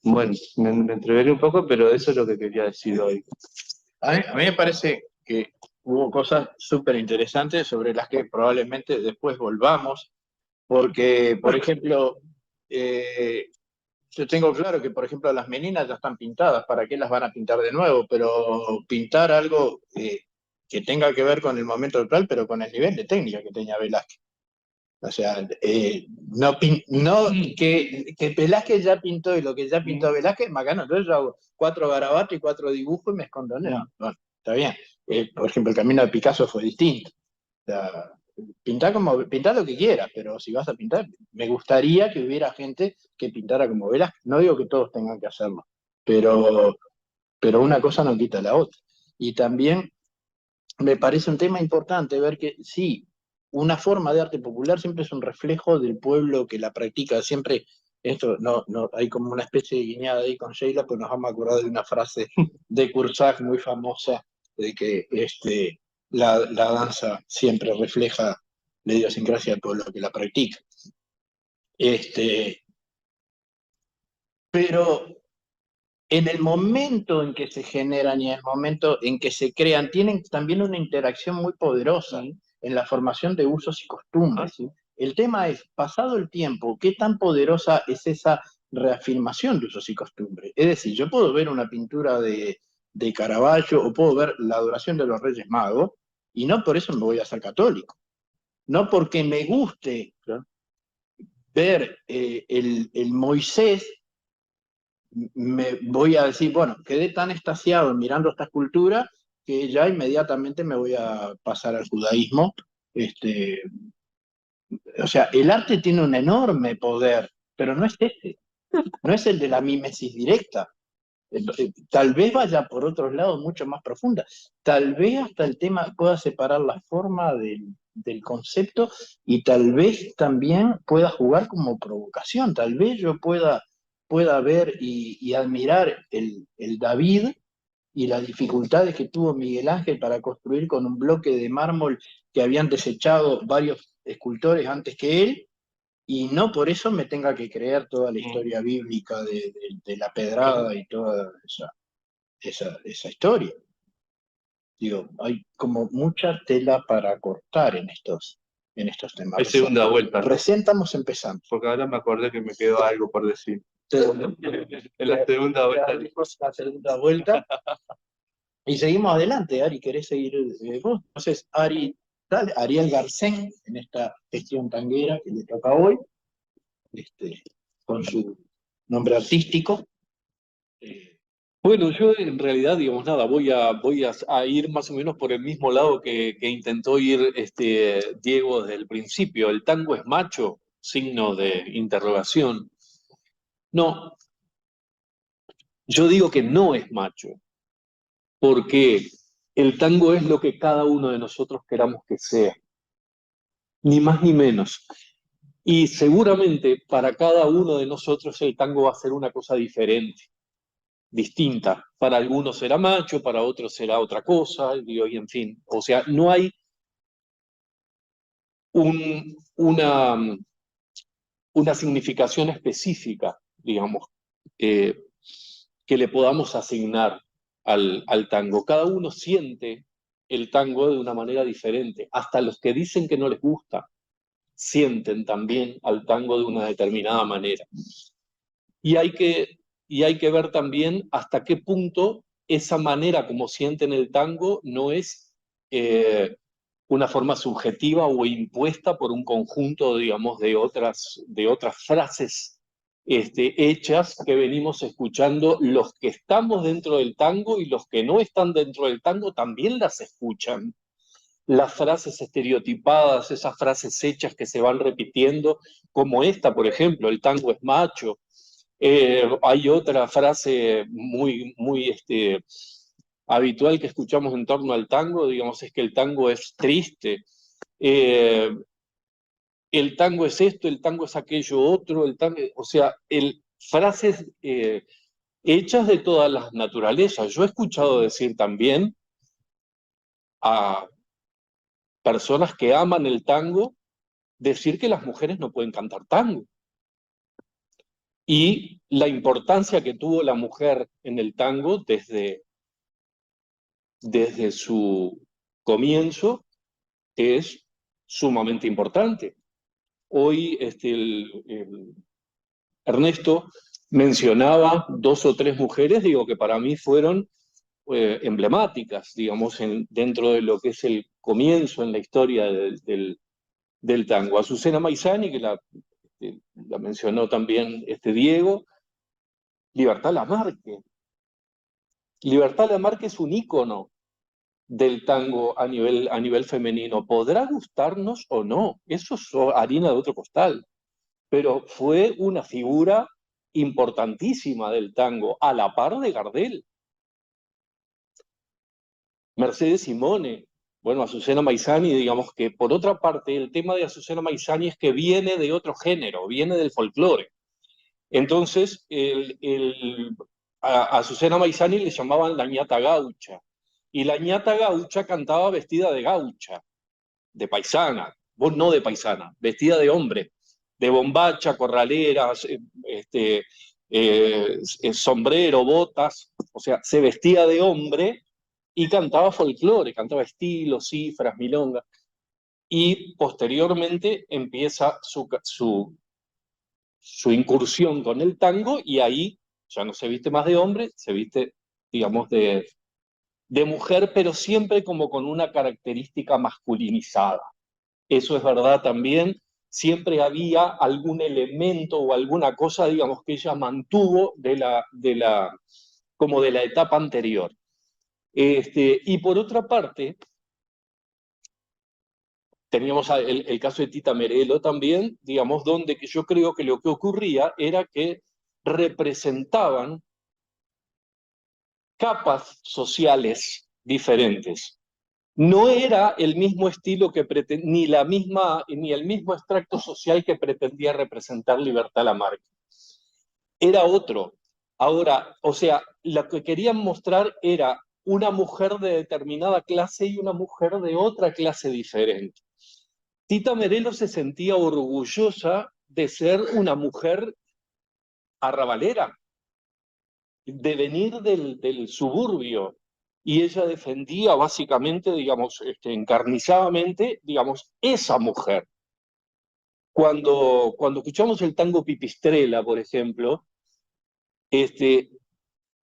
Bueno, me entreveré un poco, pero eso es lo que quería decir hoy. A mí me parece que hubo cosas súper interesantes sobre las que probablemente después volvamos, porque, por ejemplo, yo tengo claro que, por ejemplo, las meninas ya están pintadas, ¿para qué las van a pintar de nuevo? Pero pintar algo que tenga que ver con el momento actual, pero con el nivel de técnica que tenía Velázquez. O sea, que Velázquez ya pintó y lo que ya pintó Velázquez, bacano, entonces yo hago 4 garabatos y 4 dibujos y me escondo en él. Bueno, está bien. Por ejemplo, el camino de Picasso fue distinto. O sea, pintar lo que quieras, pero si vas a pintar, me gustaría que hubiera gente que pintara como Velázquez. No digo que todos tengan que hacerlo, pero una cosa no quita la otra. Y también me parece un tema importante ver que sí, una forma de arte popular siempre es un reflejo del pueblo que la practica. Siempre, esto no hay como una especie de guiñada ahí con Sheila, pues nos vamos a acordar de una frase de Kursak muy famosa, de que la danza siempre refleja la idiosincrasia del pueblo que la practica. Pero en el momento en que se generan y en el momento en que se crean, tienen también una interacción muy poderosa en la formación de usos y costumbres. El tema es, pasado el tiempo, ¿qué tan poderosa es esa reafirmación de usos y costumbres? Es decir, yo puedo ver una pintura de Caravaggio o puedo ver la adoración de los Reyes Magos y no por eso me voy a ser católico. No porque me guste ver el Moisés, me voy a decir, bueno, quedé tan extasiado mirando esta escultura que ya inmediatamente me voy a pasar al judaísmo. O sea, el arte tiene un enorme poder, pero no es no es el de la mímesis directa. Tal vez vaya por otros lados mucho más profunda. Tal vez hasta el tema pueda separar la forma del concepto y tal vez también pueda jugar como provocación. Tal vez yo pueda ver y admirar el David y las dificultades que tuvo Miguel Ángel para construir con un bloque de mármol que habían desechado varios escultores antes que él, y no por eso me tenga que creer toda la historia bíblica de la pedrada y toda esa historia. Digo, hay como mucha tela para cortar en estos temas. Hay segunda vuelta. Recién estamos empezando. Porque ahora me acordé que me quedó algo por decir. En la segunda vuelta. La segunda vuelta. Y seguimos adelante, Ari, ¿querés seguir vos? Entonces, Ari, dale, Ariel Garcén, en esta gestión tanguera que le toca hoy, con su nombre artístico. Bueno, yo en realidad, digamos, nada, voy a ir más o menos por el mismo lado que intentó ir Diego desde el principio. ¿El tango es macho? Signo de interrogación. No, yo digo que no es macho, porque el tango es lo que cada uno de nosotros queramos que sea, ni más ni menos. Y seguramente para cada uno de nosotros el tango va a ser una cosa diferente, distinta. Para algunos será macho, para otros será otra cosa, y en fin. O sea, no hay una significación específica, digamos, que le podamos asignar al tango. Cada uno siente el tango de una manera diferente. Hasta los que dicen que no les gusta, sienten también al tango de una determinada manera. Y hay que ver también hasta qué punto esa manera como sienten el tango no es una forma subjetiva o impuesta por un conjunto, digamos, de otras frases hechas que venimos escuchando. Los que estamos dentro del tango y los que no están dentro del tango también las escuchan. Las frases estereotipadas, esas frases hechas que se van repitiendo, como esta, por ejemplo, el tango es macho. Hay otra frase muy habitual que escuchamos en torno al tango, digamos, es que el tango es triste. El tango es esto, el tango es aquello otro, o sea, frases hechas de todas las naturalezas. Yo he escuchado decir también a personas que aman el tango decir que las mujeres no pueden cantar tango. Y la importancia que tuvo la mujer en el tango desde su comienzo es sumamente importante. Hoy Ernesto mencionaba 2 o 3 mujeres, digo, que para mí fueron emblemáticas, digamos, dentro de lo que es el comienzo en la historia del tango. Azucena Maizani, que la mencionó también Diego. Libertad Lamarque. Libertad Lamarque es un ícono del tango a nivel femenino. Podrá gustarnos o no, eso es harina de otro costal, pero fue una figura importantísima del tango, a la par de Gardel. Mercedes Simone, bueno, Azucena Maizani, digamos que por otra parte el tema de Azucena Maizani es que viene de otro género, viene del folclore. Entonces, a Azucena Maizani le llamaban la ñata gaucha, y la ñata gaucha cantaba vestida de gaucha, de paisana, vos no de paisana, vestida de hombre, de bombacha, corraleras, sombrero, botas, o sea, se vestía de hombre y cantaba folclore, cantaba estilos, cifras, milongas, y posteriormente empieza su incursión con el tango, y ahí ya no se viste más de hombre, se viste, digamos, de mujer, pero siempre como con una característica masculinizada. Eso es verdad también, siempre había algún elemento o alguna cosa, digamos, que ella mantuvo como de la etapa anterior. Y por otra parte, teníamos el caso de Tita Merelo también, digamos, donde yo creo que lo que ocurría era que representaban capas sociales diferentes. No era el mismo estilo ni el mismo extracto social que pretendía representar Libertad Lamarque. Era otro. Ahora, o sea, lo que querían mostrar era una mujer de determinada clase y una mujer de otra clase diferente. Tita Merelo se sentía orgullosa de ser una mujer arrabalera, de venir del suburbio, y ella defendía básicamente, digamos, encarnizadamente, digamos, esa mujer. Cuando escuchamos el tango Pipistrela, por ejemplo,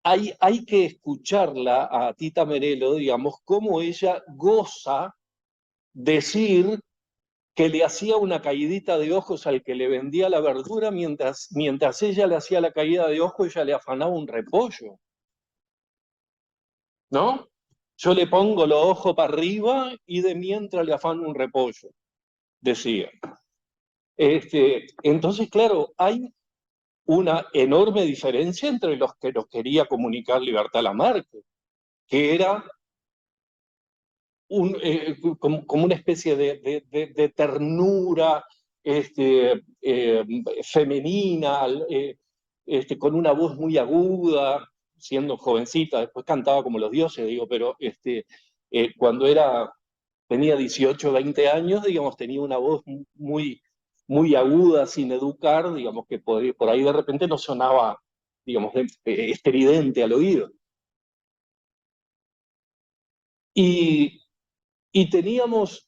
hay que escucharla a Tita Merelo, digamos, cómo ella goza decir que le hacía una caidita de ojos al que le vendía la verdura, mientras ella le hacía la caída de ojos, ella le afanaba un repollo. ¿No? Yo le pongo los ojos para arriba y de mientras le afano un repollo, decía. Entonces, claro, hay una enorme diferencia entre los que nos quería comunicar Libertad Lamarque, que era como una especie de ternura femenina, con una voz muy aguda, siendo jovencita, después cantaba como los dioses, digo, pero cuando tenía 18, 20 años, digamos, tenía una voz muy, muy aguda, sin educar, digamos, que por ahí de repente no sonaba, digamos, estridente al oído. Y teníamos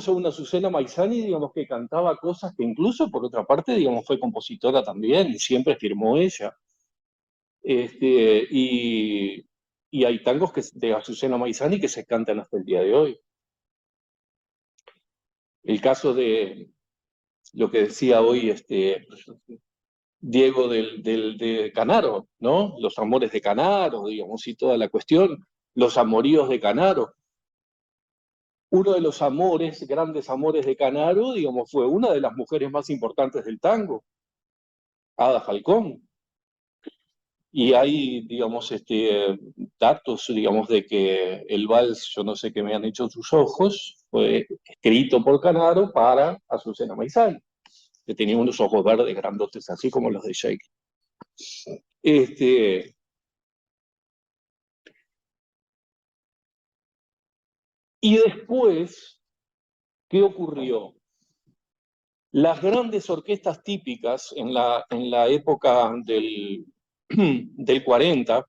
a una Azucena Maizani, digamos, que cantaba cosas que incluso, por otra parte, digamos, fue compositora también, y siempre firmó ella. Y hay tangos de Azucena Maizani que se cantan hasta el día de hoy. El caso de lo que decía hoy Diego de Canaro, ¿no? Los amores de Canaro, digamos, y toda la cuestión, los amoríos de Canaro. Uno de los amores, grandes amores de Canaro, digamos, fue una de las mujeres más importantes del tango, Ada Falcón. Y hay, digamos, datos, digamos, de que el vals, yo no sé qué me han hecho sus ojos, fue escrito por Canaro para Azucena Maizani, que tenía unos ojos verdes grandotes, así como los de Shakespeare. Y después, ¿qué ocurrió? Las grandes orquestas típicas en la época del 40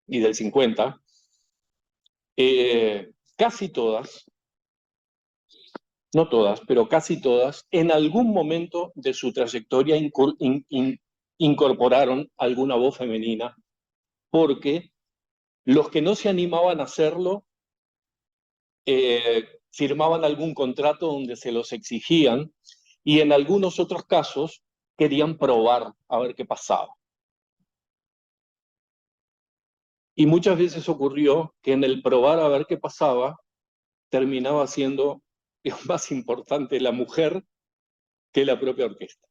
y del 50, casi todas, no todas, pero casi todas, en algún momento de su trayectoria incorporaron alguna voz femenina, porque los que no se animaban a hacerlo firmaban algún contrato donde se los exigían, y en algunos otros casos querían probar a ver qué pasaba. Y muchas veces ocurrió que en el probar a ver qué pasaba, terminaba siendo más importante la mujer que la propia orquesta.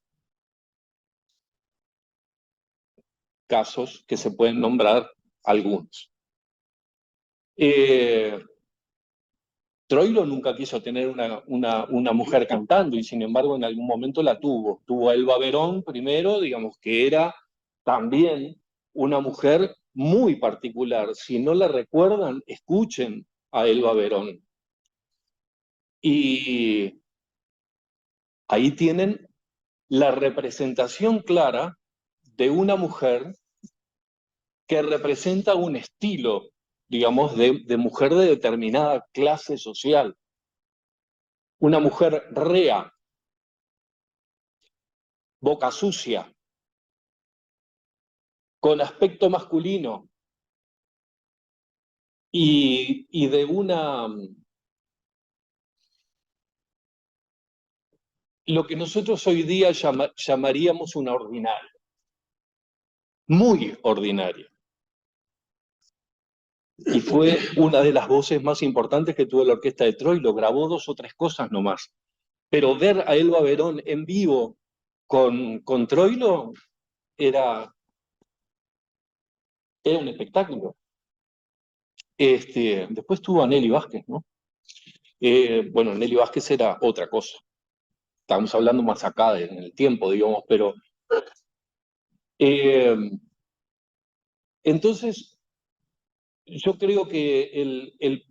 Casos que se pueden nombrar algunos. Troilo nunca quiso tener una mujer cantando, y sin embargo en algún momento la tuvo. Tuvo a Elba Verón primero, digamos, que era también una mujer muy particular. Si no la recuerdan, escuchen a Elba Verón. Y ahí tienen la representación clara de una mujer que representa un estilo, digamos, de mujer de determinada clase social. Una mujer rea, boca sucia, con aspecto masculino y de lo que nosotros hoy día llamaríamos una ordinaria, muy ordinaria. Y fue una de las voces más importantes que tuvo la orquesta de Troilo. Grabó 2 o 3 cosas nomás. Pero ver a Elba Verón en vivo con Troilo era un espectáculo. Después tuvo a Nelly Vázquez, ¿no? Bueno, Nelly Vázquez era otra cosa. Estamos hablando más acá en el tiempo, digamos, pero... entonces, yo creo que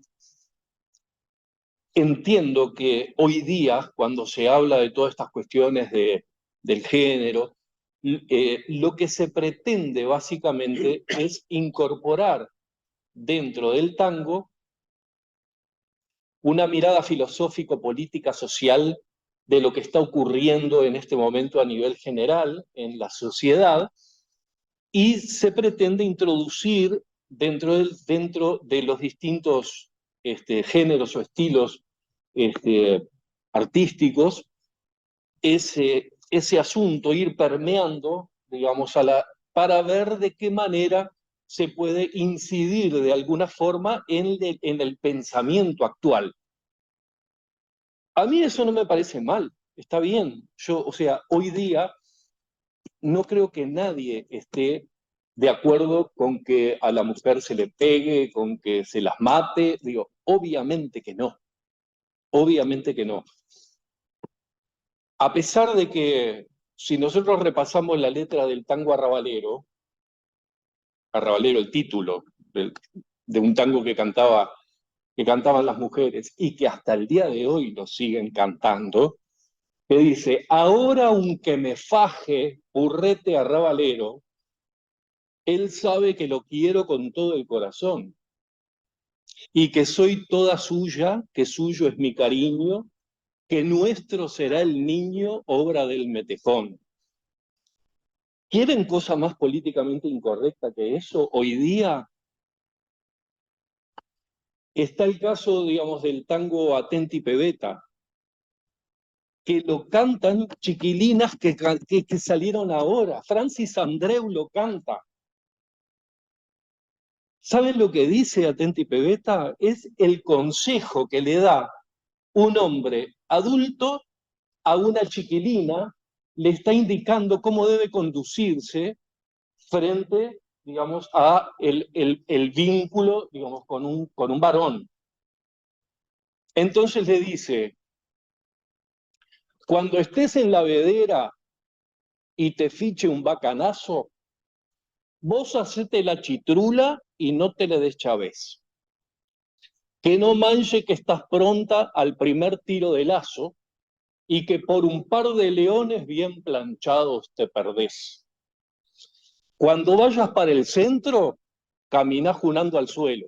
entiendo que hoy día, cuando se habla de todas estas cuestiones del género, lo que se pretende básicamente es incorporar dentro del tango una mirada filosófico-política social de lo que está ocurriendo en este momento a nivel general en la sociedad, y se pretende introducir dentro de los distintos géneros o estilos artísticos ese asunto, ir permeando, digamos, para ver de qué manera se puede incidir de alguna forma en el pensamiento actual. A mí eso no me parece mal, está bien. O sea, hoy día no creo que nadie esté de acuerdo con que a la mujer se le pegue, con que se las mate. Digo, obviamente que no. Obviamente que no. A pesar de que si nosotros repasamos la letra del tango arrabalero, el título de un tango que cantaban las mujeres y que hasta el día de hoy lo siguen cantando, que dice: ahora aunque me faje Purrete arrabalero, él sabe que lo quiero con todo el corazón y que soy toda suya, que suyo es mi cariño, que nuestro será el niño, obra del metejón. ¿Quieren cosa más políticamente incorrecta que eso? Hoy día está el caso, digamos, del tango Atenti Pebeta, que lo cantan chiquilinas que salieron ahora. Francis Andreu lo canta. ¿Saben lo que dice Atenti Pebeta? Es el consejo que le da un hombre adulto a una chiquilina, le está indicando cómo debe conducirse frente, digamos, a el vínculo, digamos, con un varón. Entonces le dice: cuando estés en la vedera y te fiche un bacanazo, vos hacete la chitrula y no te le des chavés. Que no manche que estás pronta al primer tiro de lazo y que por un par de leones bien planchados te perdés. Cuando vayas para el centro, caminás junando al suelo.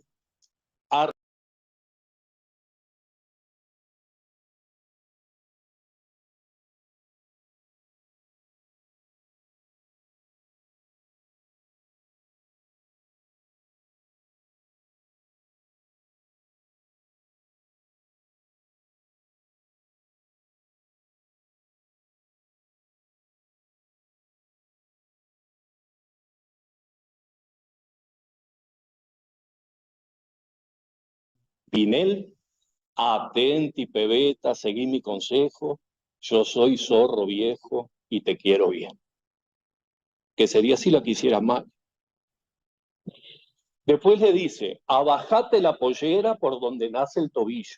Pinel, atenti, pebeta, seguí mi consejo, yo soy zorro viejo y te quiero bien. Que sería si la quisieras mal. Después le dice: abajate la pollera por donde nace el tobillo,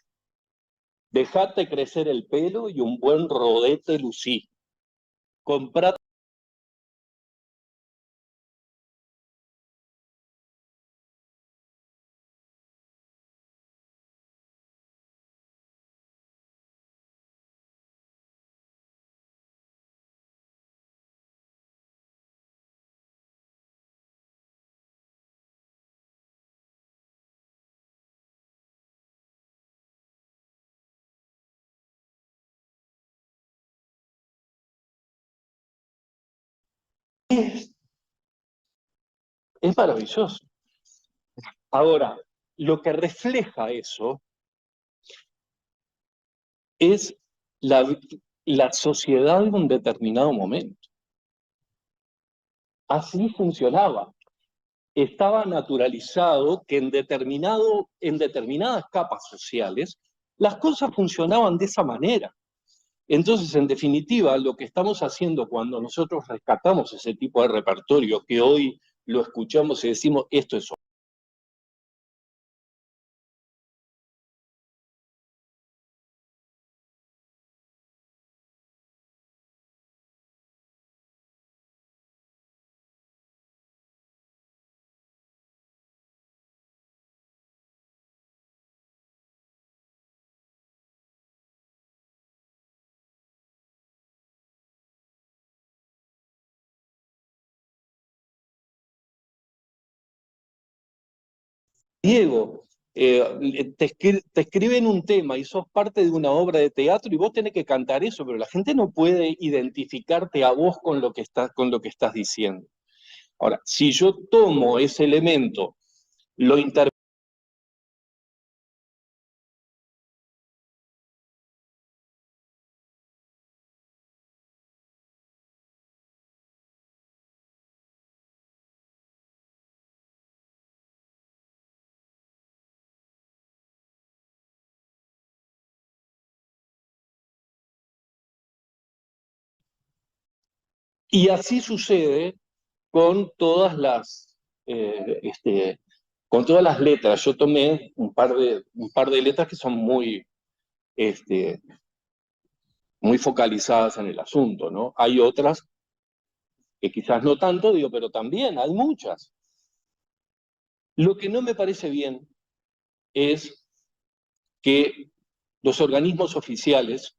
dejate crecer el pelo y un buen rodete lucí, comprate. Es maravilloso. Ahora, lo que refleja eso es la sociedad en un determinado momento. Así funcionaba. Estaba naturalizado que en determinadas capas sociales las cosas funcionaban de esa manera. Entonces, en definitiva, lo que estamos haciendo cuando nosotros rescatamos ese tipo de repertorio, que hoy lo escuchamos y decimos, esto es Diego, te escriben un tema y sos parte de una obra de teatro y vos tenés que cantar eso, pero la gente no puede identificarte a vos con lo que estás diciendo. Ahora, si yo tomo ese elemento, lo interpreto, y así sucede con todas las, con todas las letras. Yo tomé un par de letras que son muy, muy focalizadas en el asunto, ¿no? Hay otras que quizás no tanto, digo, pero también hay muchas. Lo que no me parece bien es que los organismos oficiales,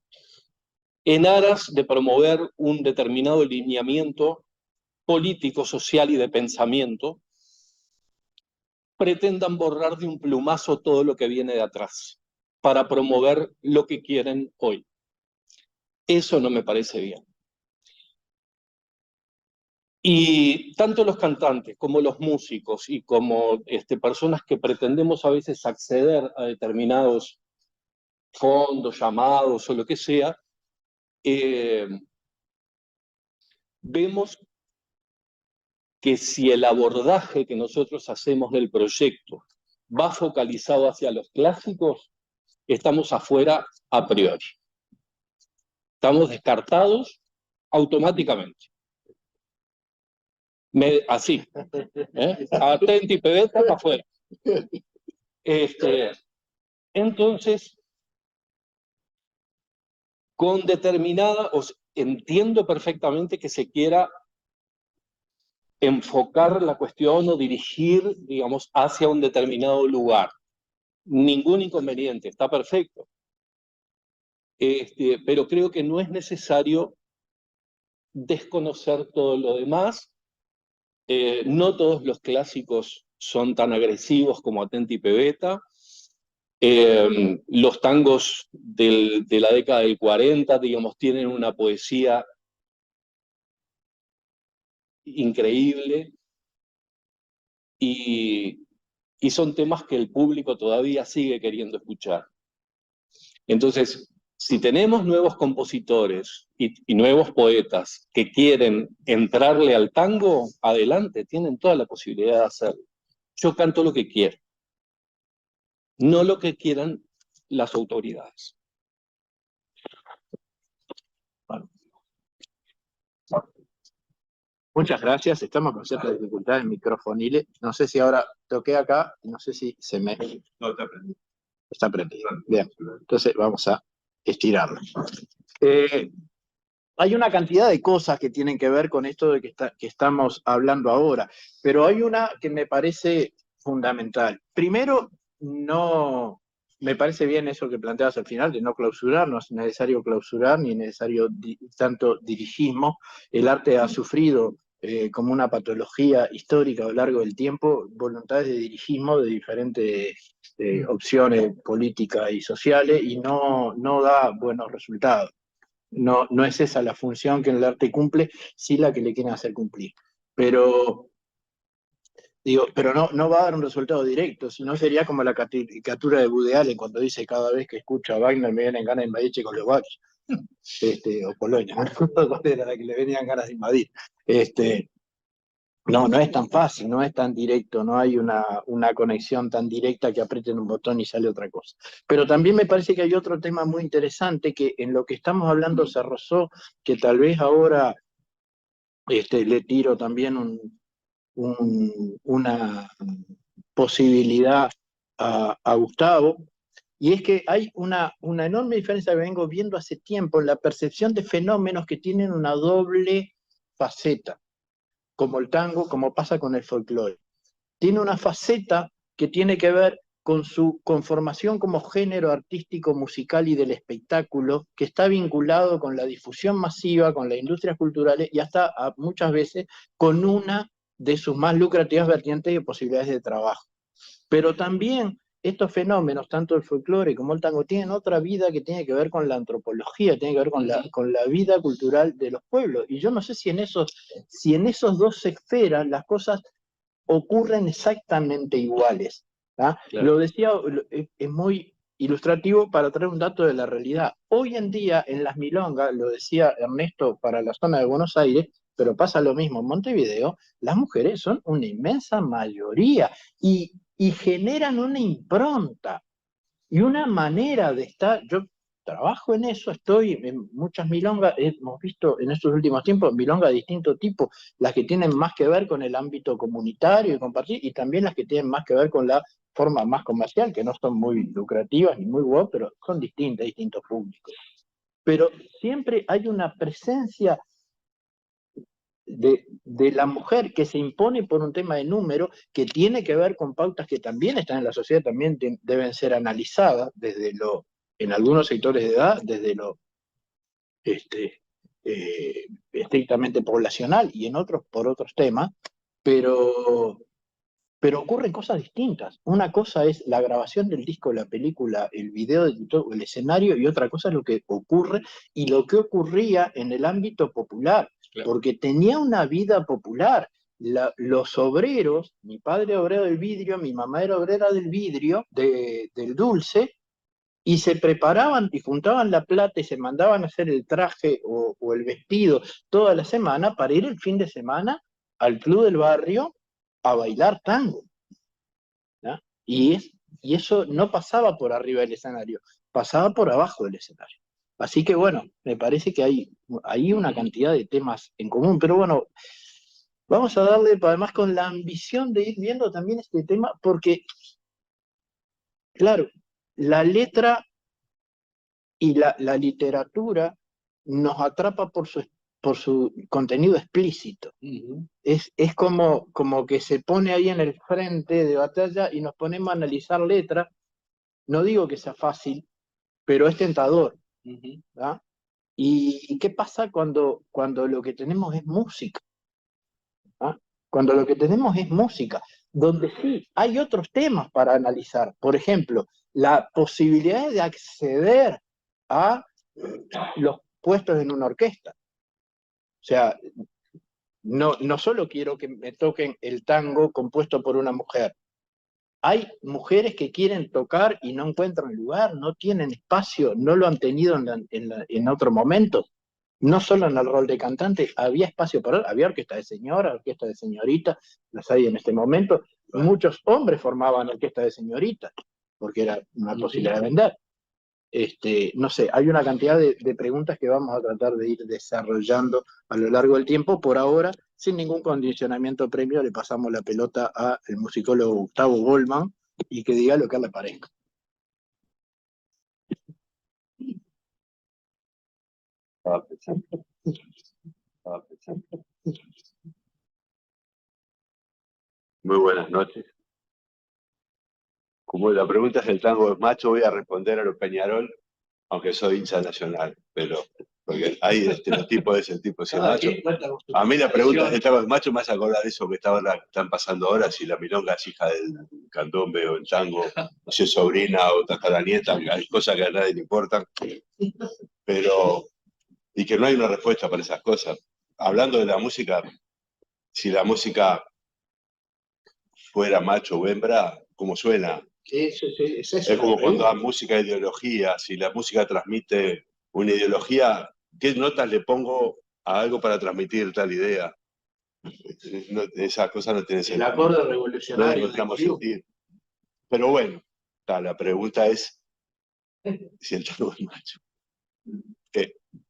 en aras de promover un determinado lineamiento político, social y de pensamiento, pretendan borrar de un plumazo todo lo que viene de atrás para promover lo que quieren hoy. Eso no me parece bien. Y tanto los cantantes como los músicos y como personas que pretendemos a veces acceder a determinados fondos, llamados o lo que sea, vemos que si el abordaje que nosotros hacemos del proyecto va focalizado hacia los clásicos, estamos afuera a priori. Estamos descartados automáticamente. Así. Atenti, pebeta, para afuera. Entonces, con determinada, entiendo perfectamente que se quiera enfocar la cuestión o dirigir, digamos, hacia un determinado lugar. Ningún inconveniente, está perfecto. Pero creo que no es necesario desconocer todo lo demás. No todos los clásicos son tan agresivos como Atenti Pebeta. Los tangos de la década del 40, digamos, tienen una poesía increíble y son temas que el público todavía sigue queriendo escuchar. Entonces, si tenemos nuevos compositores y nuevos poetas que quieren entrarle al tango, adelante, tienen toda la posibilidad de hacerlo. Yo canto lo que quiero, no lo que quieran las autoridades. Bueno. Muchas gracias. Estamos con ciertas dificultades microfoniles. No sé si ahora toqué acá, no sé si se me... No, está prendido. Está prendido. Bien. Entonces vamos a estirarlo. Hay una cantidad de cosas que tienen que ver con esto de que estamos hablando ahora, pero hay una que me parece fundamental. Primero, no me parece bien eso que planteabas al final, de no clausurar, no es necesario clausurar, ni es necesario tanto dirigismo. El arte ha sufrido como una patología histórica a lo largo del tiempo, voluntades de dirigismo de diferentes opciones políticas y sociales, y no da buenos resultados. No es esa la función que el arte cumple, sí la que le quieren hacer cumplir. Pero no va a dar un resultado directo, sino sería como la caricatura de Woody Allen cuando dice: cada vez que escucho a Wagner me vienen ganas de invadir Checoslovaquia, o Polonia, ¿no? ¿Cuál era la que le venían ganas de invadir? No es tan fácil, no es tan directo, no hay una conexión tan directa que aprieten un botón y sale otra cosa. Pero también me parece que hay otro tema muy interesante que en lo que estamos hablando se rozó, que tal vez ahora le tiro también una posibilidad a Gustavo, y es que hay una enorme diferencia que vengo viendo hace tiempo en la percepción de fenómenos que tienen una doble faceta, como el tango, como pasa con el folclore. Tiene una faceta que tiene que ver con su conformación como género artístico, musical y del espectáculo, que está vinculado con la difusión masiva, con las industrias culturales y hasta muchas veces con una de sus más lucrativas vertientes y posibilidades de trabajo. Pero también estos fenómenos, tanto el folclore como el tango, tienen otra vida que tiene que ver con la antropología, tiene que ver con la vida cultural de los pueblos. Y yo no sé si en esos dos esferas las cosas ocurren exactamente iguales. ¿Ah? Claro. Lo decía, es muy ilustrativo para traer un dato de la realidad. Hoy en día en las milongas, lo decía Ernesto para la zona de Buenos Aires, pero pasa lo mismo en Montevideo, las mujeres son una inmensa mayoría y generan una impronta y una manera de estar. Yo trabajo en eso, estoy en muchas milongas, hemos visto en estos últimos tiempos milongas de distinto tipo, las que tienen más que ver con el ámbito comunitario y compartir, y también las que tienen más que ver con la forma más comercial, que no son muy lucrativas ni muy guapas, pero son distintas, distintos públicos. Pero siempre hay una presencia de la mujer que se impone por un tema de número, que tiene que ver con pautas que también están en la sociedad, también deben ser analizadas en algunos sectores de edad, desde lo estrictamente poblacional y en otros por otros temas, pero ocurren cosas distintas. Una cosa es la grabación del disco, la película, el video de YouTube, el escenario, y otra cosa es lo que ocurre y lo que ocurría en el ámbito popular, Claro. porque tenía una vida popular. Los obreros, mi padre era obrero del vidrio, mi mamá era obrera del vidrio, del dulce, y se preparaban y juntaban la plata y se mandaban a hacer el traje o el vestido toda la semana para ir el fin de semana al club del barrio a bailar tango. ¿No? Y eso no pasaba por arriba del escenario, pasaba por abajo del escenario. Así que bueno, me parece que hay una cantidad de temas en común, pero bueno, vamos a darle además con la ambición de ir viendo también este tema, porque, claro, la letra y la literatura nos atrapa por su contenido explícito. Ujú. Es como que se pone ahí en el frente de batalla y nos ponemos a analizar letras. No digo que sea fácil, pero es tentador. Ujú. ¿Verdad? ¿Y qué pasa cuando lo que tenemos es música? ¿Ah? Cuando lo que tenemos es música, donde sí hay otros temas para analizar. Por ejemplo, la posibilidad de acceder a los puestos en una orquesta. O sea, no solo quiero que me toquen el tango compuesto por una mujer. Hay mujeres que quieren tocar y no encuentran lugar, no tienen espacio, no lo han tenido en otro momento. No solo en el rol de cantante, había espacio para él, había orquesta de señora, orquesta de señorita, las hay en este momento. Muchos hombres formaban orquesta de señorita, porque era una posibilidad de vender. No sé, hay una cantidad de preguntas que vamos a tratar de ir desarrollando a lo largo del tiempo. Por ahora, sin ningún condicionamiento previo, le pasamos la pelota al musicólogo Gustavo Goldman y que diga lo que a él le parezca. Estaba pensando. Muy buenas noches. Como la pregunta es el tango es macho, voy a responder a los Peñarol, aunque soy hincha nacional, pero porque hay estereotipos de ese tipo, si es macho. A mí la pregunta es el tango es macho, me hace acordar de eso que están pasando ahora, si la milonga es hija del candombe o el tango, si es sobrina o tataranieta, hay cosas que a nadie le importan, pero y que no hay una respuesta para esas cosas. Hablando de la música, si la música fuera macho o hembra, ¿cómo suena? Es como cuando hay música e ideología, si la música transmite una ideología, ¿qué notas le pongo a algo para transmitir tal idea? Esa cosa no tiene sentido. El acorde No revolucionario. encontramos sentido. Pero bueno, la pregunta es si el tango es macho.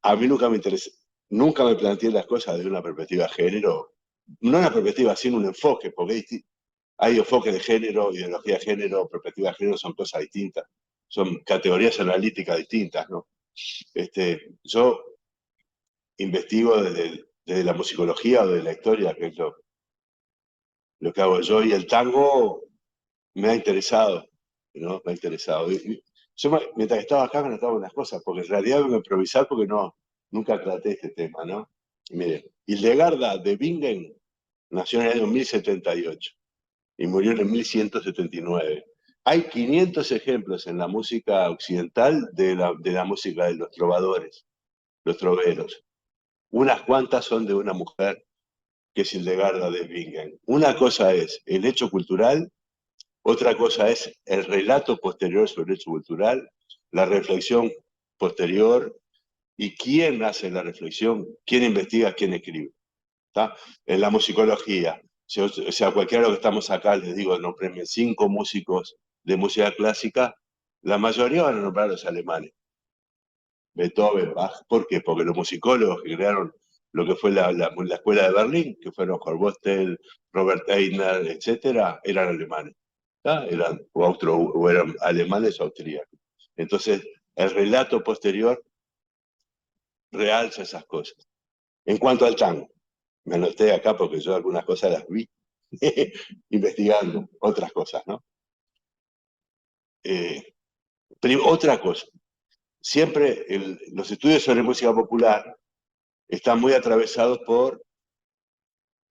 A mí nunca me interesó, nunca me planteé las cosas desde una perspectiva de género, no una perspectiva, sino un enfoque, porque hay enfoque de género, ideología de género, perspectiva de género, son cosas distintas, son categorías analíticas distintas, ¿no? Yo investigo desde la musicología o de la historia, que es lo que hago yo, y el tango me ha interesado, ¿no? Me ha interesado. Yo, mientras estaba acá, me notaba unas cosas, porque en realidad vengo a improvisar porque nunca traté este tema, ¿no? Y miren, Hildegarda de Bingen nació en el año 1078 y murió en el 1179. Hay 500 ejemplos en la música occidental de la música de los trovadores, los troveros. Unas cuantas son de una mujer que es Hildegarda de Bingen. Una cosa es el hecho cultural, otra cosa es el relato posterior sobre el hecho cultural, la reflexión posterior y quién hace la reflexión, quién investiga, quién escribe. ¿Está? En la musicología, o sea, cualquiera de los que estamos acá, les digo, nombren 5 músicos de música clásica, la mayoría van a nombrar a los alemanes. Beethoven, Bach. ¿Por qué? Porque los musicólogos que crearon lo que fue la escuela de Berlín, que fueron Hornbostel, Robert Eigner, etcétera, eran alemanes. ¿Tá? O eran alemanes o austríacos. Entonces, el relato posterior realza esas cosas. En cuanto al tango, me anoté acá porque yo algunas cosas las vi investigando, otras cosas, ¿no? Otra cosa, siempre los estudios sobre música popular están muy atravesados por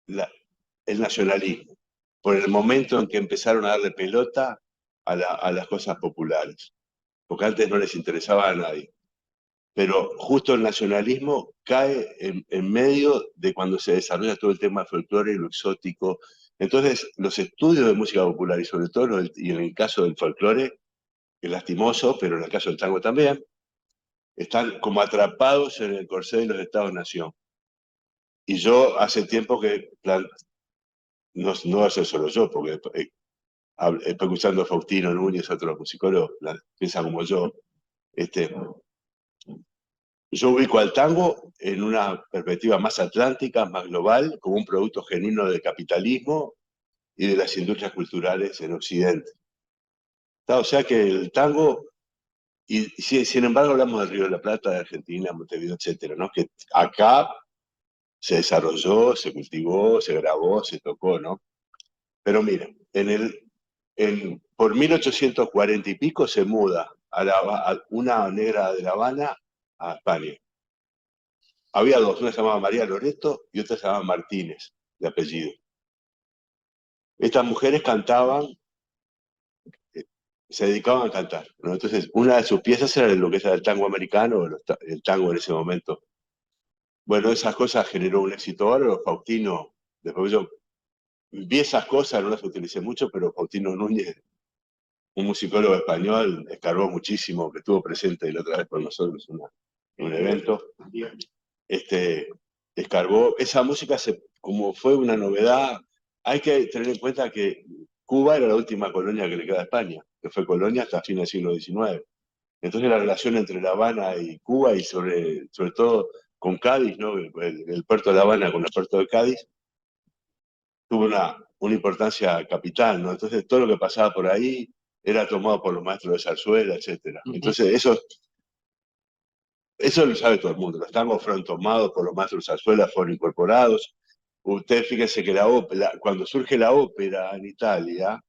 el nacionalismo, por el momento en que empezaron a darle pelota a las cosas populares, porque antes no les interesaba a nadie. Pero justo el nacionalismo cae en medio de cuando se desarrolla todo el tema del folclore y lo exótico. Entonces, los estudios de música popular, y sobre todo y en el caso del folclore, que es lastimoso, pero en el caso del tango también, están como atrapados en el corsé de los Estados-nación. Y yo hace tiempo que, no va a ser solo yo, porque estoy escuchando a Faustino Núñez, otros musicólogos, piensan como yo, yo ubico al tango en una perspectiva más atlántica, más global, como un producto genuino del capitalismo y de las industrias culturales en Occidente. O sea que el tango, y sin embargo hablamos del Río de la Plata, de Argentina, Montevideo, etcétera, ¿no? Que acá se desarrolló, se cultivó, se grabó, se tocó, ¿no? Pero mira, por 1840 y pico se muda a una negra de La Habana a España. Había dos, una se llamaba María Loreto y otra se llamaba Martínez, de apellido. Estas mujeres cantaban, se dedicaban a cantar, ¿no? Entonces, una de sus piezas era lo que era el tango americano, el tango en ese momento. Bueno, esas cosas generó un éxito bárbaro. Faustino, después yo vi esas cosas, no las utilicé mucho, pero Faustino Núñez, un musicólogo español, escarbó muchísimo, que estuvo presente la otra vez con nosotros en un evento. Escarbó, esa música como fue una novedad. Hay que tener en cuenta que Cuba era la última colonia que le queda a España, que fue colonia hasta fines del siglo XIX. Entonces la relación entre La Habana y Cuba, y sobre todo con Cádiz, ¿no? El puerto de La Habana con el puerto de Cádiz, tuvo una importancia capital, ¿no? Entonces todo lo que pasaba por ahí era tomado por los maestros de zarzuela, etc. Entonces eso lo sabe todo el mundo. Los tangos fueron tomados por los maestros de zarzuela, fueron incorporados. Ustedes fíjense que cuando surge la ópera en Italia,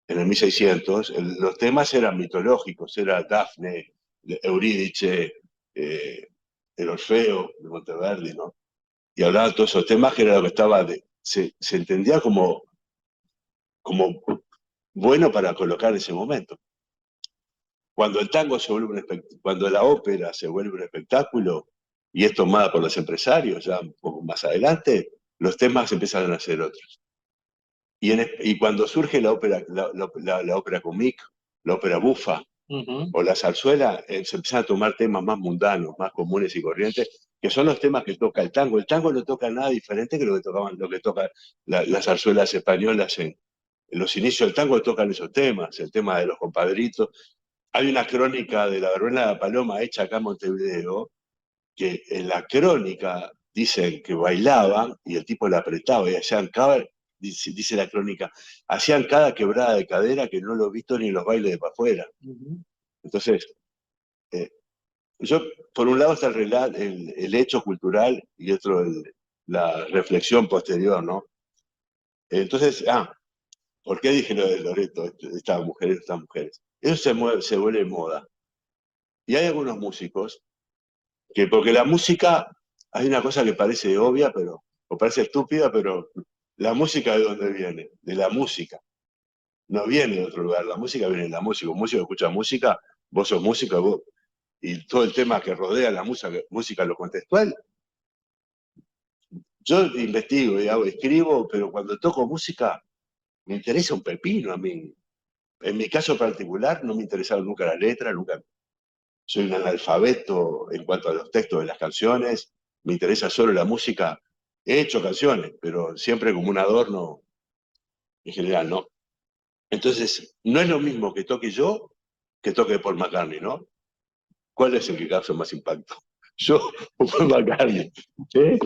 en el 1600, los temas eran mitológicos, era Dafne, Eurídice, el Orfeo de Monteverdi, ¿no? Y hablaban todos esos temas que era lo que estaba, se entendía como bueno para colocar en ese momento. Cuando el tango se vuelve cuando la ópera se vuelve un espectáculo y es tomada por los empresarios, ya un poco más adelante, los temas empiezan a ser otros. Y cuando surge la ópera, la ópera comique, la ópera bufa, o la zarzuela, se empiezan a tomar temas más mundanos, más comunes y corrientes, que son los temas que toca el tango. El tango no toca nada diferente que lo que tocan las zarzuelas españolas en los inicios del tango. Tocan esos temas, el tema de los compadritos. Hay una crónica de la verbena de la Paloma hecha acá en Montevideo, que en la crónica dicen que bailaban y el tipo la apretaba y hacían dice la crónica, hacían cada quebrada de cadera que no lo he visto ni en los bailes de para afuera. Entonces, yo, por un lado está el hecho cultural y otro la reflexión posterior, ¿no? Entonces, ¿por qué dije lo de Loreto, estas mujeres? Eso se vuelve moda. Y hay algunos músicos que, porque la música, hay una cosa que parece obvia, o parece estúpida, pero la música, ¿de dónde viene? De la música. no viene de otro lugar, la música viene de la música, un músico escucha música, vos sos músico, vos, y todo el tema que rodea la música, lo contextual. Yo investigo y escribo, pero cuando toco música me interesa un pepino a mí. En mi caso particular no me interesaron nunca las letras, nunca. Soy un analfabeto en cuanto a los textos de las canciones, me interesa solo la música. He hecho canciones, pero siempre como un adorno, en general, ¿no? Entonces, no es lo mismo que toque yo que toque Paul McCartney, ¿no? ¿Cuál es el que causa más impacto? ¿Yo o Paul McCartney? ¿Eh?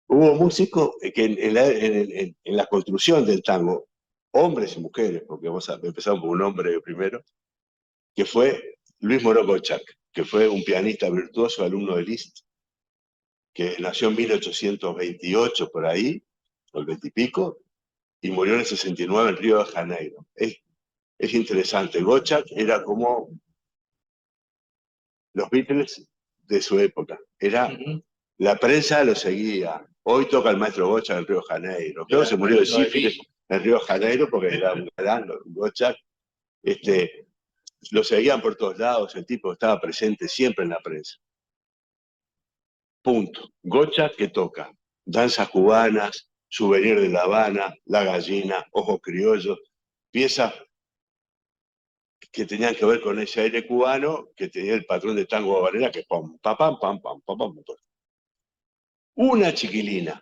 Hubo músicos que en la construcción del tango, hombres y mujeres, porque empezamos con un hombre primero, que fue Luis Moró Gottschalk, que fue un pianista virtuoso, alumno de Liszt, que nació en 1828 por ahí, o el 20 y pico, y murió en el 69 en Río de Janeiro. Es interesante. Gottschalk era como los Beatles de su época. La prensa lo seguía. Hoy toca el maestro Gottschalk en Río de Janeiro. Creo que se murió de sífilis en Río de Janeiro porque era un galán, Gottschalk. Lo seguían por todos lados, el tipo estaba presente siempre en la prensa. Punto. Gottschalk que toca danzas cubanas, Souvenir de La Habana, La Gallina, Ojos Criollos, piezas que tenían que ver con ese aire cubano que tenía el patrón de tango habanera que pam, pam, pam, pam, pam, pam, pam. Una chiquilina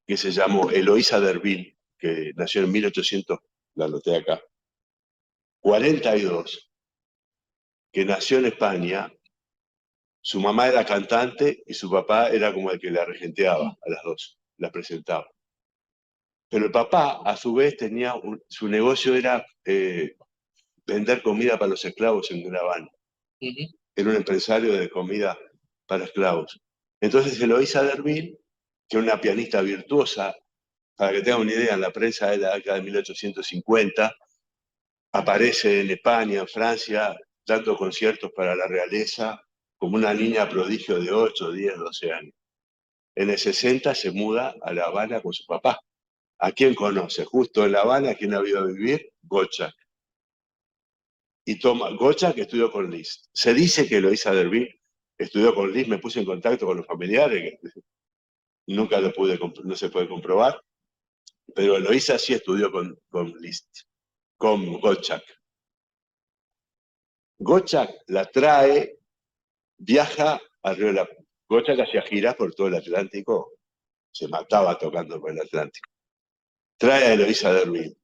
que se llamó Eloísa Derville, que nació en 1800, la anoté acá, 42, que nació en España. Su mamá era cantante y su papá era como el que la regenteaba a las dos, la presentaba. Pero el papá, a su vez, su negocio era vender comida para los esclavos en La Habana. Era un empresario de comida para esclavos. Entonces Eloísa Derville, que era una pianista virtuosa, para que tengan una idea, en la prensa de la década de 1850, aparece en España, en Francia, dando conciertos para la realeza, como una niña prodigio de 8, 10, 12 años. En el 60 se muda a La Habana con su papá. ¿A quién conoce? Justo en La Habana, ¿a quién ha ido a vivir? Gottschalk. Y Gottschalk estudió con Liszt. Se dice que Eloísa Derville estudió con Liszt, me puse en contacto con los familiares, que nunca no se puede comprobar, pero Eloísa sí estudió con Liszt, con Gottschalk. Gottschalk la trae, viaja a Río de la Plata. Gottschalk hacía giras por todo el Atlántico, se mataba tocando por el Atlántico. Trae a Eloísa Derville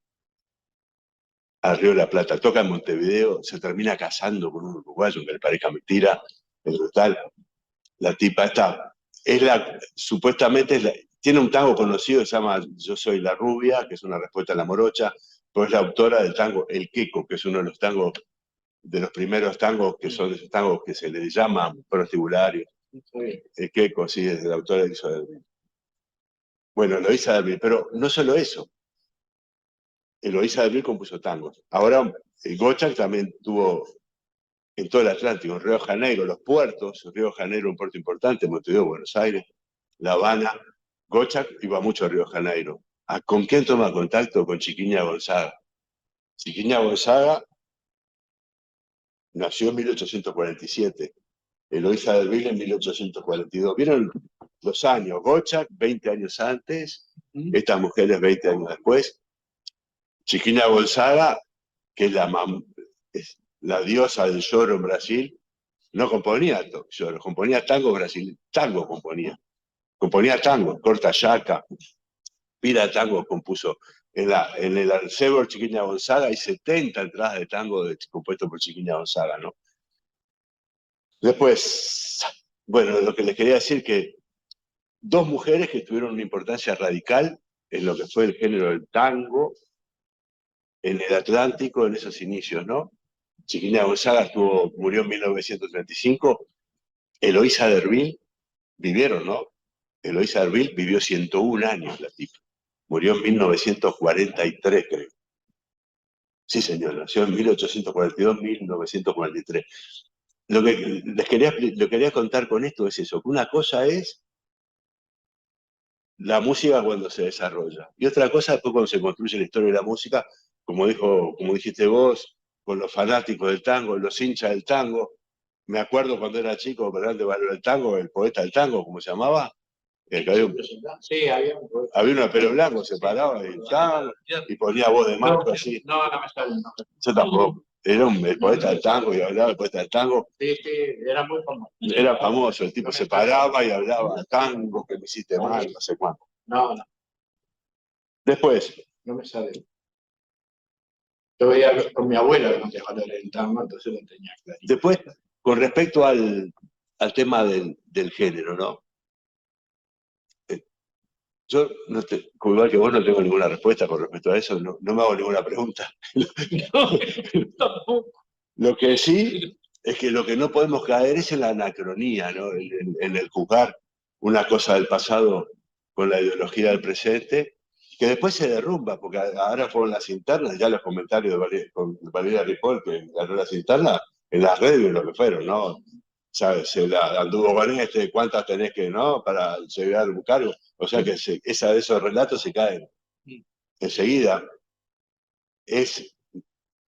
a Río de la Plata, toca en Montevideo, se termina casando con un uruguayo, que le parezca mentira, es brutal. La tipa está, supuestamente tiene un tango conocido que se llama Yo soy la rubia, que es una respuesta a la morocha, pero es la autora del tango El Queco, que es uno de los tangos, de los primeros tangos, que son esos tangos que se les llaman prostibularios. El Queco, sí, es la autora de Eloísa Derville. Bueno, Eloísa Derville, pero no solo eso. Eloísa Derville compuso tangos. Ahora, Gottschalk también tuvo en todo el Atlántico, en Río de Janeiro, los puertos, Río de Janeiro, un puerto importante, Montevideo, Buenos Aires, La Habana. Gottschalk iba mucho a Río de Janeiro. ¿Con quién toma contacto? Con Chiquiña Gonzaga. Chiquiña Gonzaga nació en 1847, Eloísa Derville en 1842. ¿Vieron los años? Gottschalk 20 años antes, estas mujeres 20 años después. Chiquiña Gonzaga, que es la diosa del lloro en Brasil, no componía lloro, componía tango Brasil, tango componía. Componía tango, Corta Yaca, pila de tango compuso. En el Arcebo Chiquiña Gonzaga hay 70 entradas de tango compuestos por Chiquiña Gonzaga, ¿no? Después, bueno, lo que les quería decir que dos mujeres que tuvieron una importancia radical en lo que fue el género del tango, en el Atlántico, en esos inicios, ¿no? Chiquiña Gonzaga murió en 1935, Eloísa Derville, vivieron, ¿no? Eloísa Derville vivió 101 años, la tipa. Murió en 1943, creo. Sí, señor, nació en 1842, 1943. Lo que les quería contar con esto es eso, que una cosa es la música cuando se desarrolla. Y otra cosa después cuando se construye la historia de la música, como dijiste vos, con los fanáticos del tango, los hinchas del tango. Me acuerdo cuando era chico, grande valor del tango, el poeta del tango, ¿cómo se llamaba? Que Sí, había un poeta. había uno de pelo blanco, se paraba y ponía voz de macho así. No me sale el nombre. Yo tampoco. Era el poeta del tango y hablaba el poeta del tango. Sí, era muy famoso. Era famoso, el tipo se paraba y hablaba tango, que me hiciste mal, no sé cuánto. No, Después, no me sale. Yo veía con mi abuela que no te valor el tango, entonces lo tenía claro. después, con respecto al tema del género, ¿no? Yo, igual que vos, no tengo ninguna respuesta con respecto a eso, no me hago ninguna pregunta. Lo que sí es que lo que no podemos caer es en la anacronía, ¿no? En el juzgar una cosa del pasado con la ideología del presente, que después se derrumba, porque ahora fueron las internas, ya los comentarios con Valeria Ripoll, que ganó las internas, en las redes lo que fueron, ¿no? ¿Sabes? Se la anduvo con cuántas tenés que, ¿no? Para llegar a un cargo. O sea que esos relatos se caen enseguida.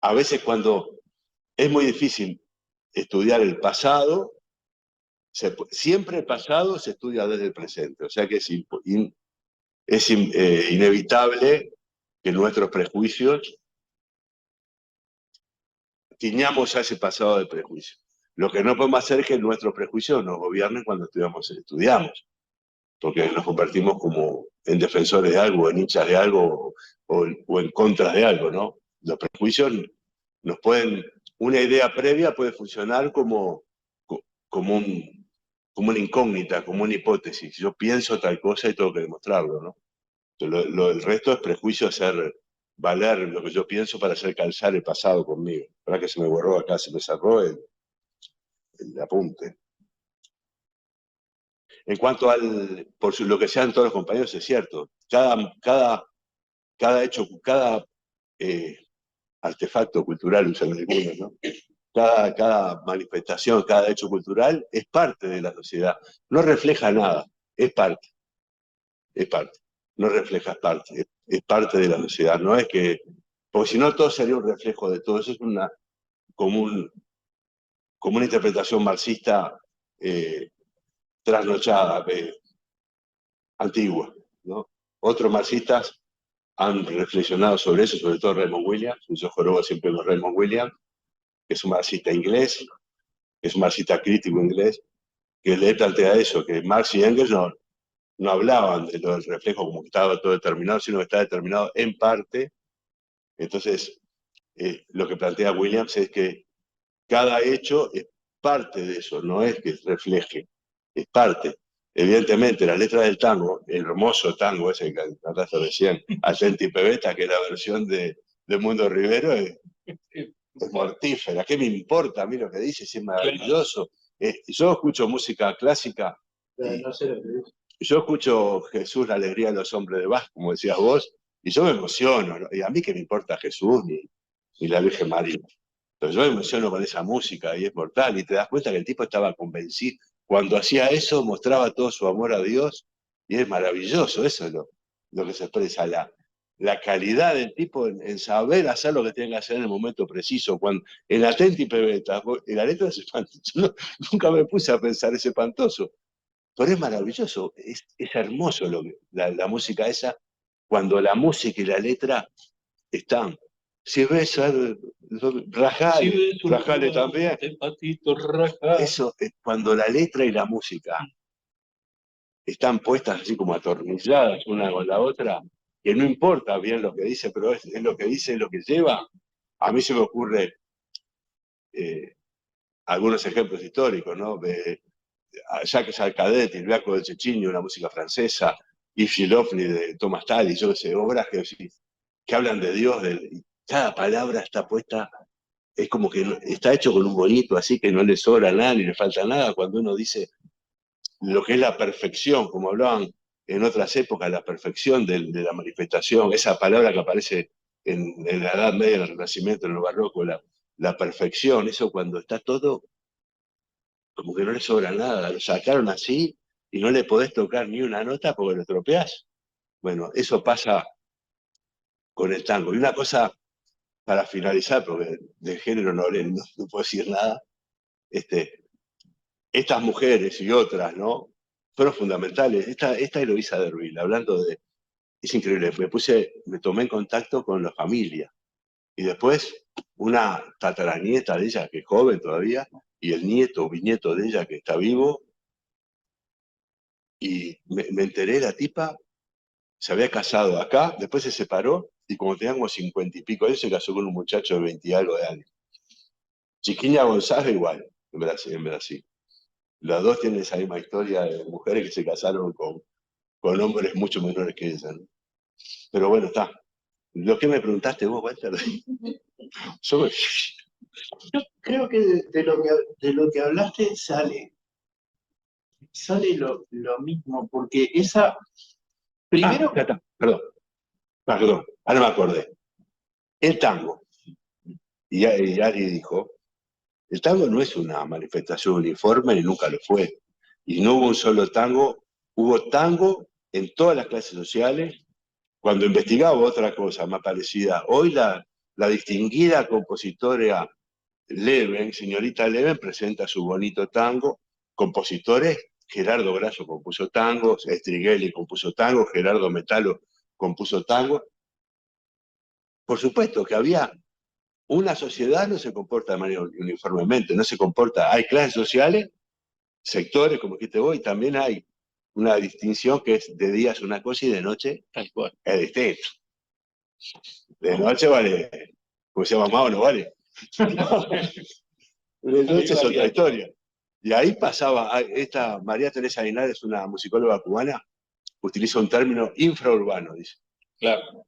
A veces cuando es muy difícil estudiar el pasado, siempre el pasado se estudia desde el presente. O sea que es inevitable que nuestros prejuicios tiñamos a ese pasado de prejuicio. Lo que no podemos hacer es que nuestros prejuicios nos gobiernen cuando estudiamos, porque nos convertimos como en defensores de algo, en hinchas de algo o en contra de algo, ¿no? Los prejuicios nos pueden, una idea previa puede funcionar como una incógnita, como una hipótesis. Yo pienso tal cosa y tengo que demostrarlo, ¿no? El resto es prejuicio, hacer valer lo que yo pienso para hacer calzar el pasado conmigo. ¿Verdad que se me borró acá, se me cerró el apunte? En cuanto por lo que sean todos los compañeros, es cierto. Cada hecho, cada artefacto cultural, usan algunos, ¿no? Cada manifestación, cada hecho cultural es parte de la sociedad. No refleja nada, es parte. No refleja, es parte de la sociedad. No es que, porque si no todo sería un reflejo de todo. Eso es como una interpretación marxista trasnochada, antigua, ¿no? Otros marxistas han reflexionado sobre eso, sobre todo Raymond Williams. Yo jorobo siempre con Raymond Williams, que es un marxista inglés, que es un marxista crítico inglés, que le plantea eso, que Marx y Engels no hablaban del reflejo como que estaba todo determinado, sino que está determinado en parte. Entonces, lo que plantea Williams es que cada hecho es parte de eso, no es que refleje, es parte. Evidentemente, la letra del tango, el hermoso tango ese que cantaste recién, Atenti Pebeta, que es la versión de Mundo Rivero, es mortífera. ¿Qué me importa a mí lo que dice? Si es maravilloso. Yo escucho música clásica. No sé lo que dice. Yo escucho Jesús, la alegría de los hombres de Bach, como decías vos, y yo me emociono, ¿no? Y a mí que me importa Jesús ni la Virgen María. Pero yo me emociono con esa música y es mortal, y te das cuenta que el tipo estaba convencido. Cuando hacía eso, mostraba todo su amor a Dios, y es maravilloso, eso es lo que se expresa, la calidad del tipo en saber hacer lo que tiene que hacer en el momento preciso. En Atenti Pebeta, y la letra es espantosa. Yo nunca me puse a pensar, es espantoso. Pero es maravilloso, es hermoso la música esa, cuando la música y la letra están. Si ves, rajale también. Eso es cuando la letra y la música están puestas así como atornilladas una con la otra, que no importa bien lo que dice, pero es lo que dice, es lo que lleva. A mí se me ocurre algunos ejemplos históricos, ¿no? Jacques Alcadet, El Viaje del Cecchini, una música francesa, Yves Gilofny de Thomas Tallis, yo qué sé, obras que hablan de Dios, cada palabra está puesta, es como que está hecho con un bonito así que no le sobra nada ni le falta nada cuando uno dice lo que es la perfección, como hablaban en otras épocas, la perfección de la manifestación, esa palabra que aparece en la Edad Media, en el Renacimiento, en el Barroco, la perfección, eso cuando está todo como que no le sobra nada, lo sacaron así y no le podés tocar ni una nota porque lo estropeás. Bueno, eso pasa con el tango. Y una cosa para finalizar, porque de género no puedo decir nada, estas mujeres y otras, ¿no? Fueron fundamentales. Esta Eloísa Derville, hablando de... Es increíble, me tomé en contacto con la familia. Y después una tataranieta de ella, que es joven todavía, y el nieto o bisnieto de ella, que está vivo. Y me enteré, la tipa se había casado acá, después se separó, y como teníamos 50 y pico años, se casó con un muchacho de 20 y algo de años. Chiquinha González igual, en Brasil. Las dos tienen esa misma historia de mujeres que se casaron con hombres mucho menores que ella, ¿no? Pero bueno, está. Lo que me preguntaste vos, Walter, yo Creo que de lo que hablaste sale lo mismo, porque esa... Primero, ya está, perdón, ahora me acordé. El tango, y Ari dijo, el tango no es una manifestación uniforme ni nunca lo fue. Y no hubo un solo tango, hubo tango en todas las clases sociales. Cuando investigaba otra cosa más parecida, hoy la distinguida compositora Leven, señorita Leven, presenta su bonito tango. Compositores, Gerardo Grasso compuso tango, Strighelli compuso tango, Gerardo Metalo compuso tango. Por supuesto que había una sociedad, no se comporta de manera uniformemente, no se comporta, hay clases sociales, sectores, como dijiste vos, y también hay una distinción que es de día es una cosa y de noche es distinto. De noche vale, como se llama Mao, no vale. De noche es otra historia. Y ahí pasaba, esta María Teresa Linares, una musicóloga cubana, utiliza un término infraurbano, dice. Claro.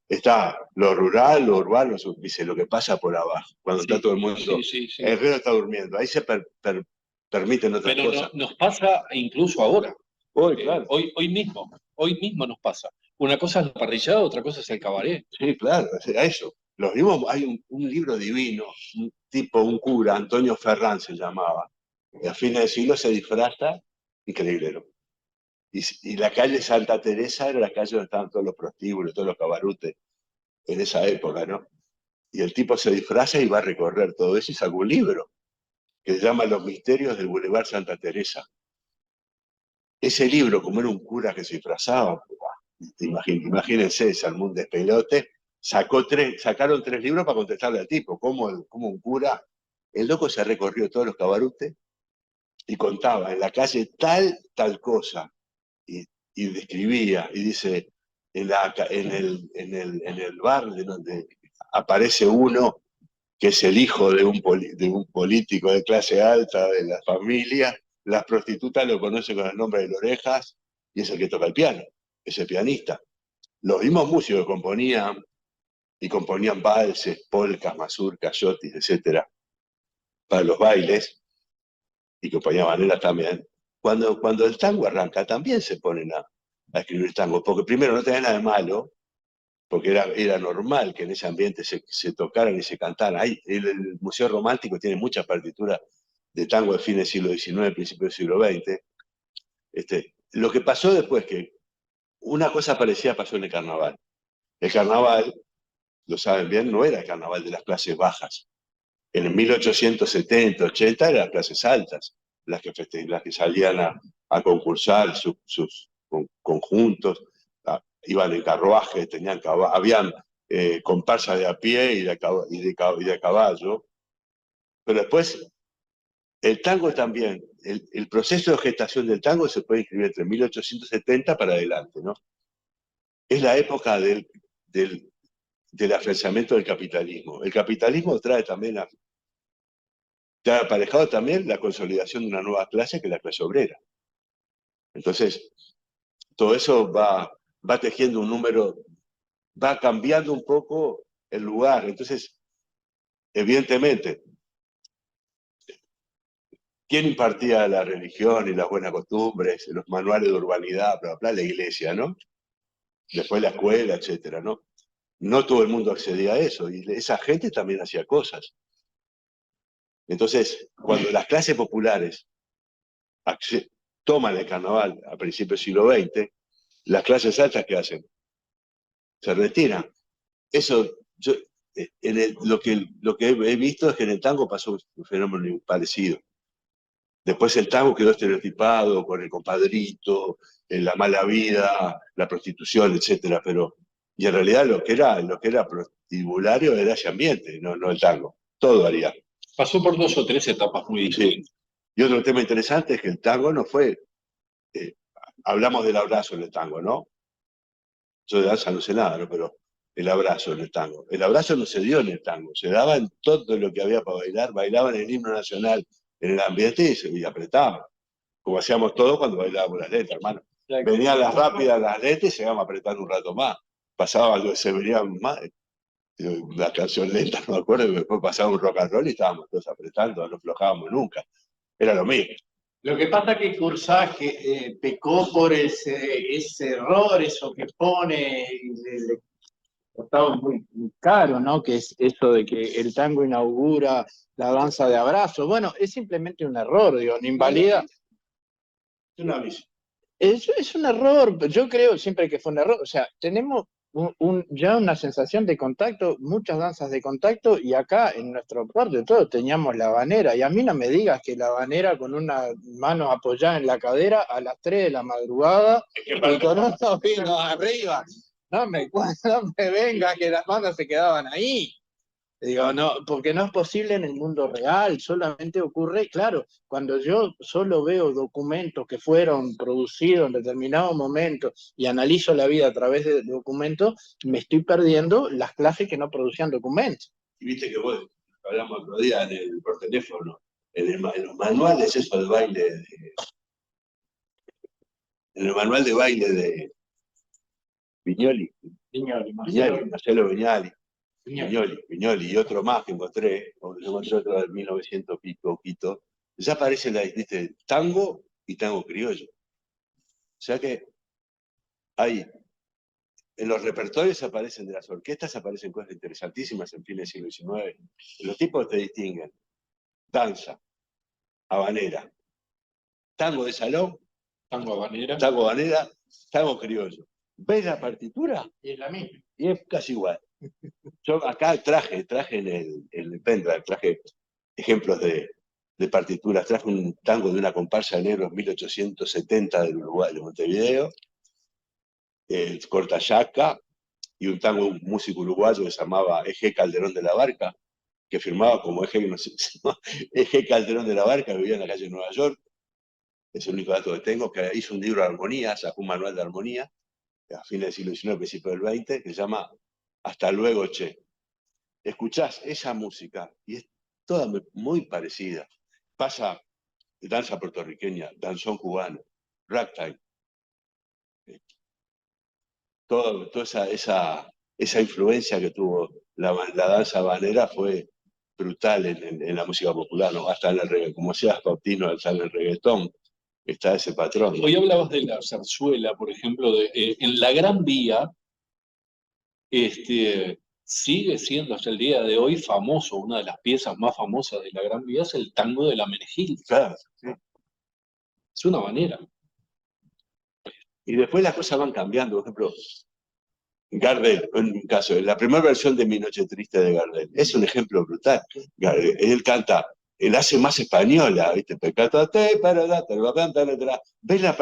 Está lo rural, lo urbano, dice lo que pasa por abajo, cuando está todo el mundo, Sí. el herrero está durmiendo, ahí se permiten otras Pero cosas. nos pasa incluso ahora. Hoy, claro. Hoy mismo nos pasa. Una cosa es la parrillada, otra cosa es el cabaret. Sí, claro, a eso. Los mismos, hay un libro divino, un cura, Antonio Ferrán se llamaba, y a fines de siglo se disfraza, increíble, ¿no? Y la calle Santa Teresa era la calle donde estaban todos los prostíbulos, todos los cabarutes, en esa época, ¿no? Y el tipo se disfraza y va a recorrer todo eso y saca un libro que se llama Los misterios del Boulevard Santa Teresa. Ese libro, como era un cura que se disfrazaba, imagínense, se armó un despelote, sacaron 3 libros para contestarle al tipo, como un cura. El loco se recorrió todos los cabarutes y contaba en la calle tal cosa, y describía, y dice, en el bar de donde aparece uno que es el hijo de un político de clase alta de la familia, las prostitutas lo conocen con el nombre de Orejas, y es el que toca el piano, es el pianista. Los mismos músicos que componían valses, polcas, mazurcas, yotis, etcétera, para los bailes, y compañías también. Cuando el tango arranca, también se ponen a escribir tango, porque primero no tenía nada de malo, porque era normal que en ese ambiente se tocaran y se cantaran. El Museo Romántico tiene muchas partituras de tango de fines del siglo XIX, principios del siglo XX. Lo que pasó después, que una cosa parecida pasó en el carnaval. El carnaval, lo saben bien, no era el carnaval de las clases bajas. En el 1870, 80 eran las clases altas, las que salían a concursar sus conjuntos, iban en carruaje, habían comparsas de a pie y de caballo. Pero después, el tango también, el proceso de gestación del tango se puede inscribir entre 1870 para adelante, ¿no? Es la época del afianzamiento del capitalismo. El capitalismo trae aparejado también la consolidación de una nueva clase que es la clase obrera. Entonces, todo eso va tejiendo un número, va cambiando un poco el lugar. Entonces, evidentemente, ¿quién impartía la religión y las buenas costumbres, los manuales de urbanidad, bla, bla, la iglesia, ¿no? Después la escuela, etcétera, ¿no? No todo el mundo accedía a eso, y esa gente también hacía cosas. Entonces, cuando las clases populares toman el carnaval a principios del siglo XX, las clases altas, ¿qué hacen? Se retiran. Eso, lo que he visto es que en el tango pasó un fenómeno parecido. Después el tango quedó estereotipado con el compadrito, la mala vida, la prostitución, etcétera, y en realidad lo que era prostibulario era ese ambiente, no el tango. Todo varía. Pasó por 2 o 3 etapas muy distintas. Sí. Y otro tema interesante es que el tango no fue... hablamos del abrazo en el tango, ¿no? Yo de danza no sé nada, ¿no? Pero el abrazo en el tango. El abrazo no se dio en el tango, se daba en todo lo que había para bailar. Bailaban el himno nacional en el ambiente y apretaban. Como hacíamos todos cuando bailábamos las letras, hermano. Venían las rápidas, las letras, y se iban apretando un rato más. Pasaba, se venían más, la canción lenta, no me acuerdo, y después pasaba un rock and roll y estábamos todos apretando, no aflojábamos nunca. Era lo mismo. Lo que pasa es que Cursage pecó por ese error, eso que pone, le costaba muy caro, ¿no? Que es eso de que el tango inaugura la danza de abrazo. Bueno, es simplemente un error, digo, no invalida. Es una visión. Es un error, yo creo siempre que fue un error. O sea, tenemos ya una sensación de contacto, muchas danzas de contacto, y acá en nuestro puerto de todo teníamos la habanera, y a mí no me digas que la habanera con una mano apoyada en la cadera a las 3 de la madrugada y con unos vinos arriba. No me venga que las manos se quedaban ahí. Digo, no, porque no es posible en el mundo real, solamente ocurre, claro, cuando yo solo veo documentos que fueron producidos en determinado momento y analizo la vida a través de documentos, me estoy perdiendo las clases que no producían documentos. Y viste que vos, hablamos otro día por teléfono, en los manuales eso de baile, en el manual de baile de Viñoli, Marcelo Viñali. Viñoli y otro más que encontré otro del 1900 pico, ya aparece ¿viste? Tango y tango criollo. O sea que hay, en los repertorios aparecen de las orquestas, aparecen cosas interesantísimas en fines del siglo XIX. Los tipos te distinguen: danza, habanera, tango de salón, Tango habanera. Tango criollo. ¿Ves la partitura? Y es la misma. Y es casi igual. Yo acá traje en el pendrive, traje ejemplos de partituras. Traje un tango de una comparsa de negros 1870 del Uruguay, de Montevideo, Cortayaca, y un tango de un músico uruguayo que se llamaba Eje Calderón de la Barca, que firmaba como Eje Calderón de la Barca, vivía en la calle de Nueva York. Es el único dato que tengo, que hizo un libro de armonía, sacó un manual de armonía, a fines del siglo XIX, principios del XX, que se llama Hasta luego, che. Escuchás esa música y es toda muy parecida. Pasa danza puertorriqueña, danzón cubano, ragtime. Toda esa influencia que tuvo la danza habanera fue brutal en la música popular, ¿no? Hasta en el reggaetón, como decías, Pautino, hasta en el reggaetón está ese patrón. Hoy hablabas de la zarzuela, por ejemplo, en la Gran Vía, sigue siendo hasta el día de hoy famoso, una de las piezas más famosas de la Gran Vía es el tango de la Menegil. Claro, sí. Es una manera. Y después las cosas van cambiando. Por ejemplo, Gardel, en un caso, la primera versión de Mi Noche Triste de Gardel, es un ejemplo brutal. Gardel, él canta, él hace más española, ¿viste? ¿Ves la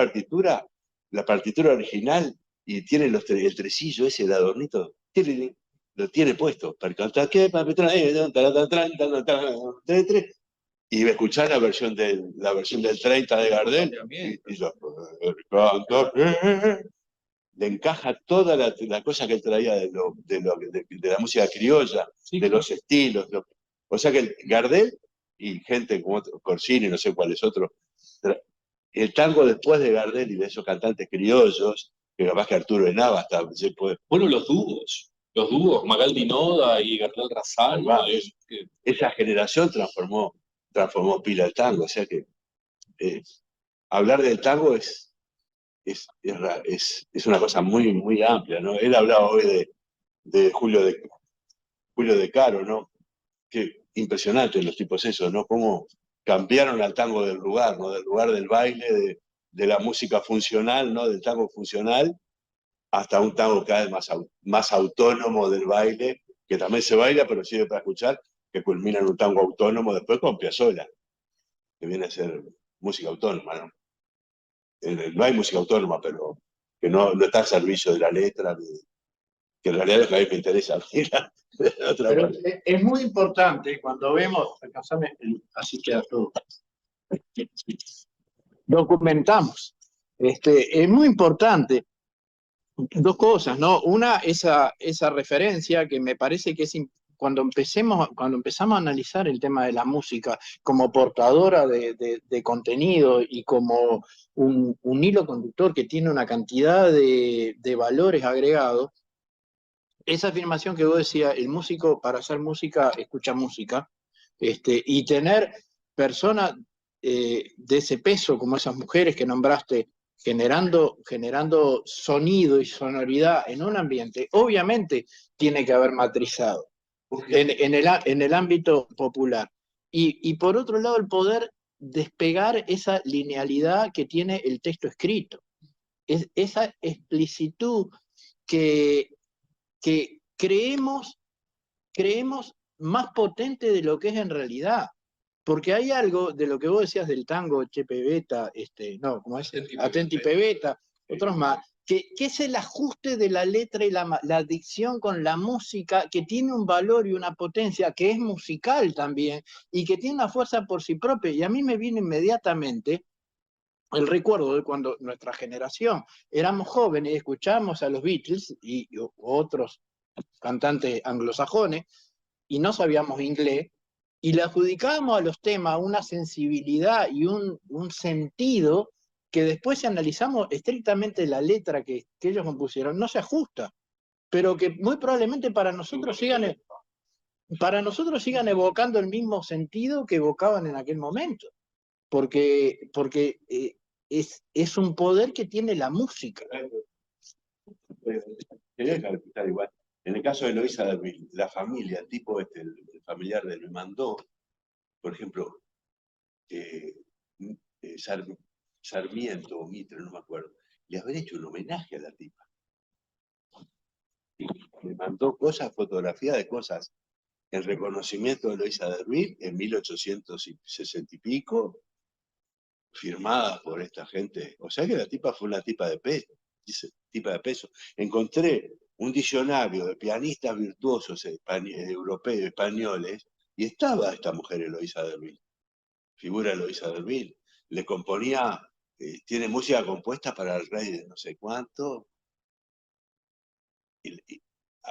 partitura original? Y tiene el tresillo ese, el adornito, lo tiene puesto. Y escuchar la versión del 30 de Gardel, y yo, le encaja toda la cosa que él traía de la música criolla, sí, de los estilos. O sea que Gardel y gente como Corsini, no sé cuáles otros, el tango después de Gardel y de esos cantantes criollos, que capaz que Arturo de Nava hasta se puede... Bueno, los dúos, Magaldi Noda y Gardel Razal. Esa generación transformó pila el tango, o sea que hablar del tango es una cosa muy, muy amplia, ¿no? Él hablaba hoy de Julio de Caro, ¿no? Qué impresionante los tipos esos, ¿no? Cómo cambiaron al tango del lugar, ¿no? Del lugar del baile, de la música funcional, ¿no? Del tango funcional, hasta un tango cada vez más autónomo del baile, que también se baila, pero sirve para escuchar, que culmina en un tango autónomo después con Piazzolla, que viene a ser música autónoma, ¿no? No hay música autónoma, pero que no está al servicio de la letra, que en realidad es lo que a mí me interesa. Pero es muy importante cuando vemos, así queda todo, documentamos. Es muy importante dos cosas, ¿no? Una, esa referencia que me parece que es cuando empezamos a analizar el tema de la música como portadora de contenido y como un hilo conductor que tiene una cantidad de valores agregados, esa afirmación que vos decías, el músico para hacer música escucha música, y tener personas de ese peso como esas mujeres que nombraste, generando sonido y sonoridad en un ambiente, obviamente tiene que haber matrizado en el ámbito popular. Y por otro lado, el poder despegar esa linealidad que tiene el texto escrito, esa explicitud que creemos más potente de lo que es en realidad. Porque hay algo de lo que vos decías del tango, Che Pebeta, ¿cómo es? Atenti Pebeta, otros más, que es el ajuste de la letra y la dicción con la música, que tiene un valor y una potencia que es musical también, y que tiene una fuerza por sí propia. Y a mí me viene inmediatamente el recuerdo de cuando nuestra generación éramos jóvenes y escuchábamos a los Beatles y otros cantantes anglosajones, y no sabíamos inglés, y le adjudicábamos a los temas una sensibilidad y un sentido que después, si analizamos estrictamente la letra que ellos compusieron, no se ajusta, pero que muy probablemente para nosotros sigan evocando el mismo sentido que evocaban en aquel momento, porque es un poder que tiene la música. Quería clarificar igual. En el caso de Eloísa Derville, la familia, el tipo el familiar de me mandó, por ejemplo, Sarmiento o Mitre, no me acuerdo, le haber hecho un homenaje a la tipa. Y me mandó fotografías de cosas en reconocimiento de Eloísa Derville en 1860 y pico, firmadas por esta gente. O sea que la tipa fue una tipa de peso. Encontré un diccionario de pianistas virtuosos europeos, españoles, y estaba esta mujer Eloísa Derville. Figura Eloísa Derville. Le componía, tiene música compuesta para el rey de no sé cuánto. Y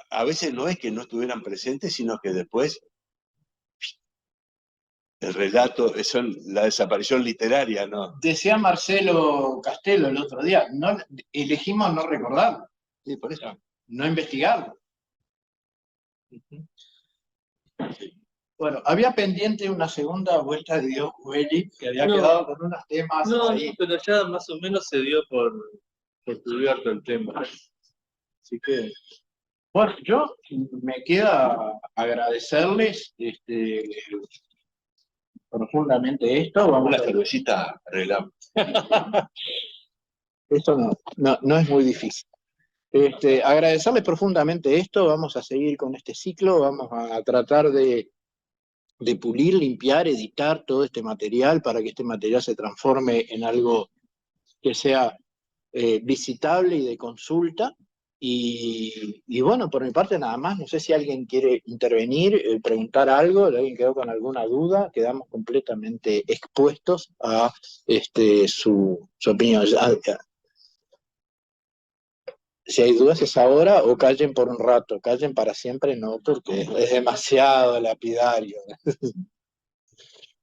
a veces no es que no estuvieran presentes, sino que después el relato, la desaparición literaria, ¿no? Decía Marcelo Castelo el otro día, elegimos no recordarlo. Sí, por eso. No investigarlo. Bueno, había pendiente una segunda vuelta de Dios Welly, que había quedado con unos temas ahí. Pero ya más o menos se dio por cubierto el tema. Así que... Bueno, yo me queda agradecerles profundamente esto. Una cervecita arreglamos. Esto no es muy difícil. Agradecerles profundamente esto. Vamos a seguir con este ciclo, vamos a tratar de pulir, limpiar, editar todo este material para que este material se transforme en algo que sea visitable y de consulta. Y bueno, por mi parte nada más. No sé si alguien quiere intervenir, preguntar algo, alguien quedó con alguna duda. Quedamos completamente expuestos a su opinión. Si hay dudas es ahora, o callen por un rato. Callen para siempre no, porque es demasiado lapidario.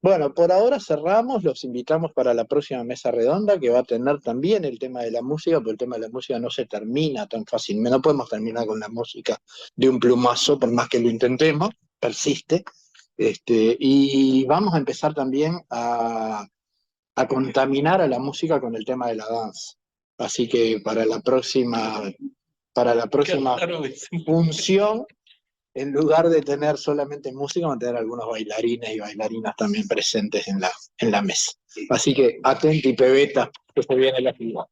Bueno, por ahora cerramos, los invitamos para la próxima mesa redonda, que va a tener también el tema de la música, porque el tema de la música no se termina tan fácilmente, no podemos terminar con la música de un plumazo, por más que lo intentemos, persiste, y vamos a empezar también a contaminar a la música con el tema de la danza. Así que para la próxima función en lugar de tener solamente música, van a tener algunos bailarines y bailarinas también presentes en la mesa. Así que atenti, pebeta, que se viene la fila.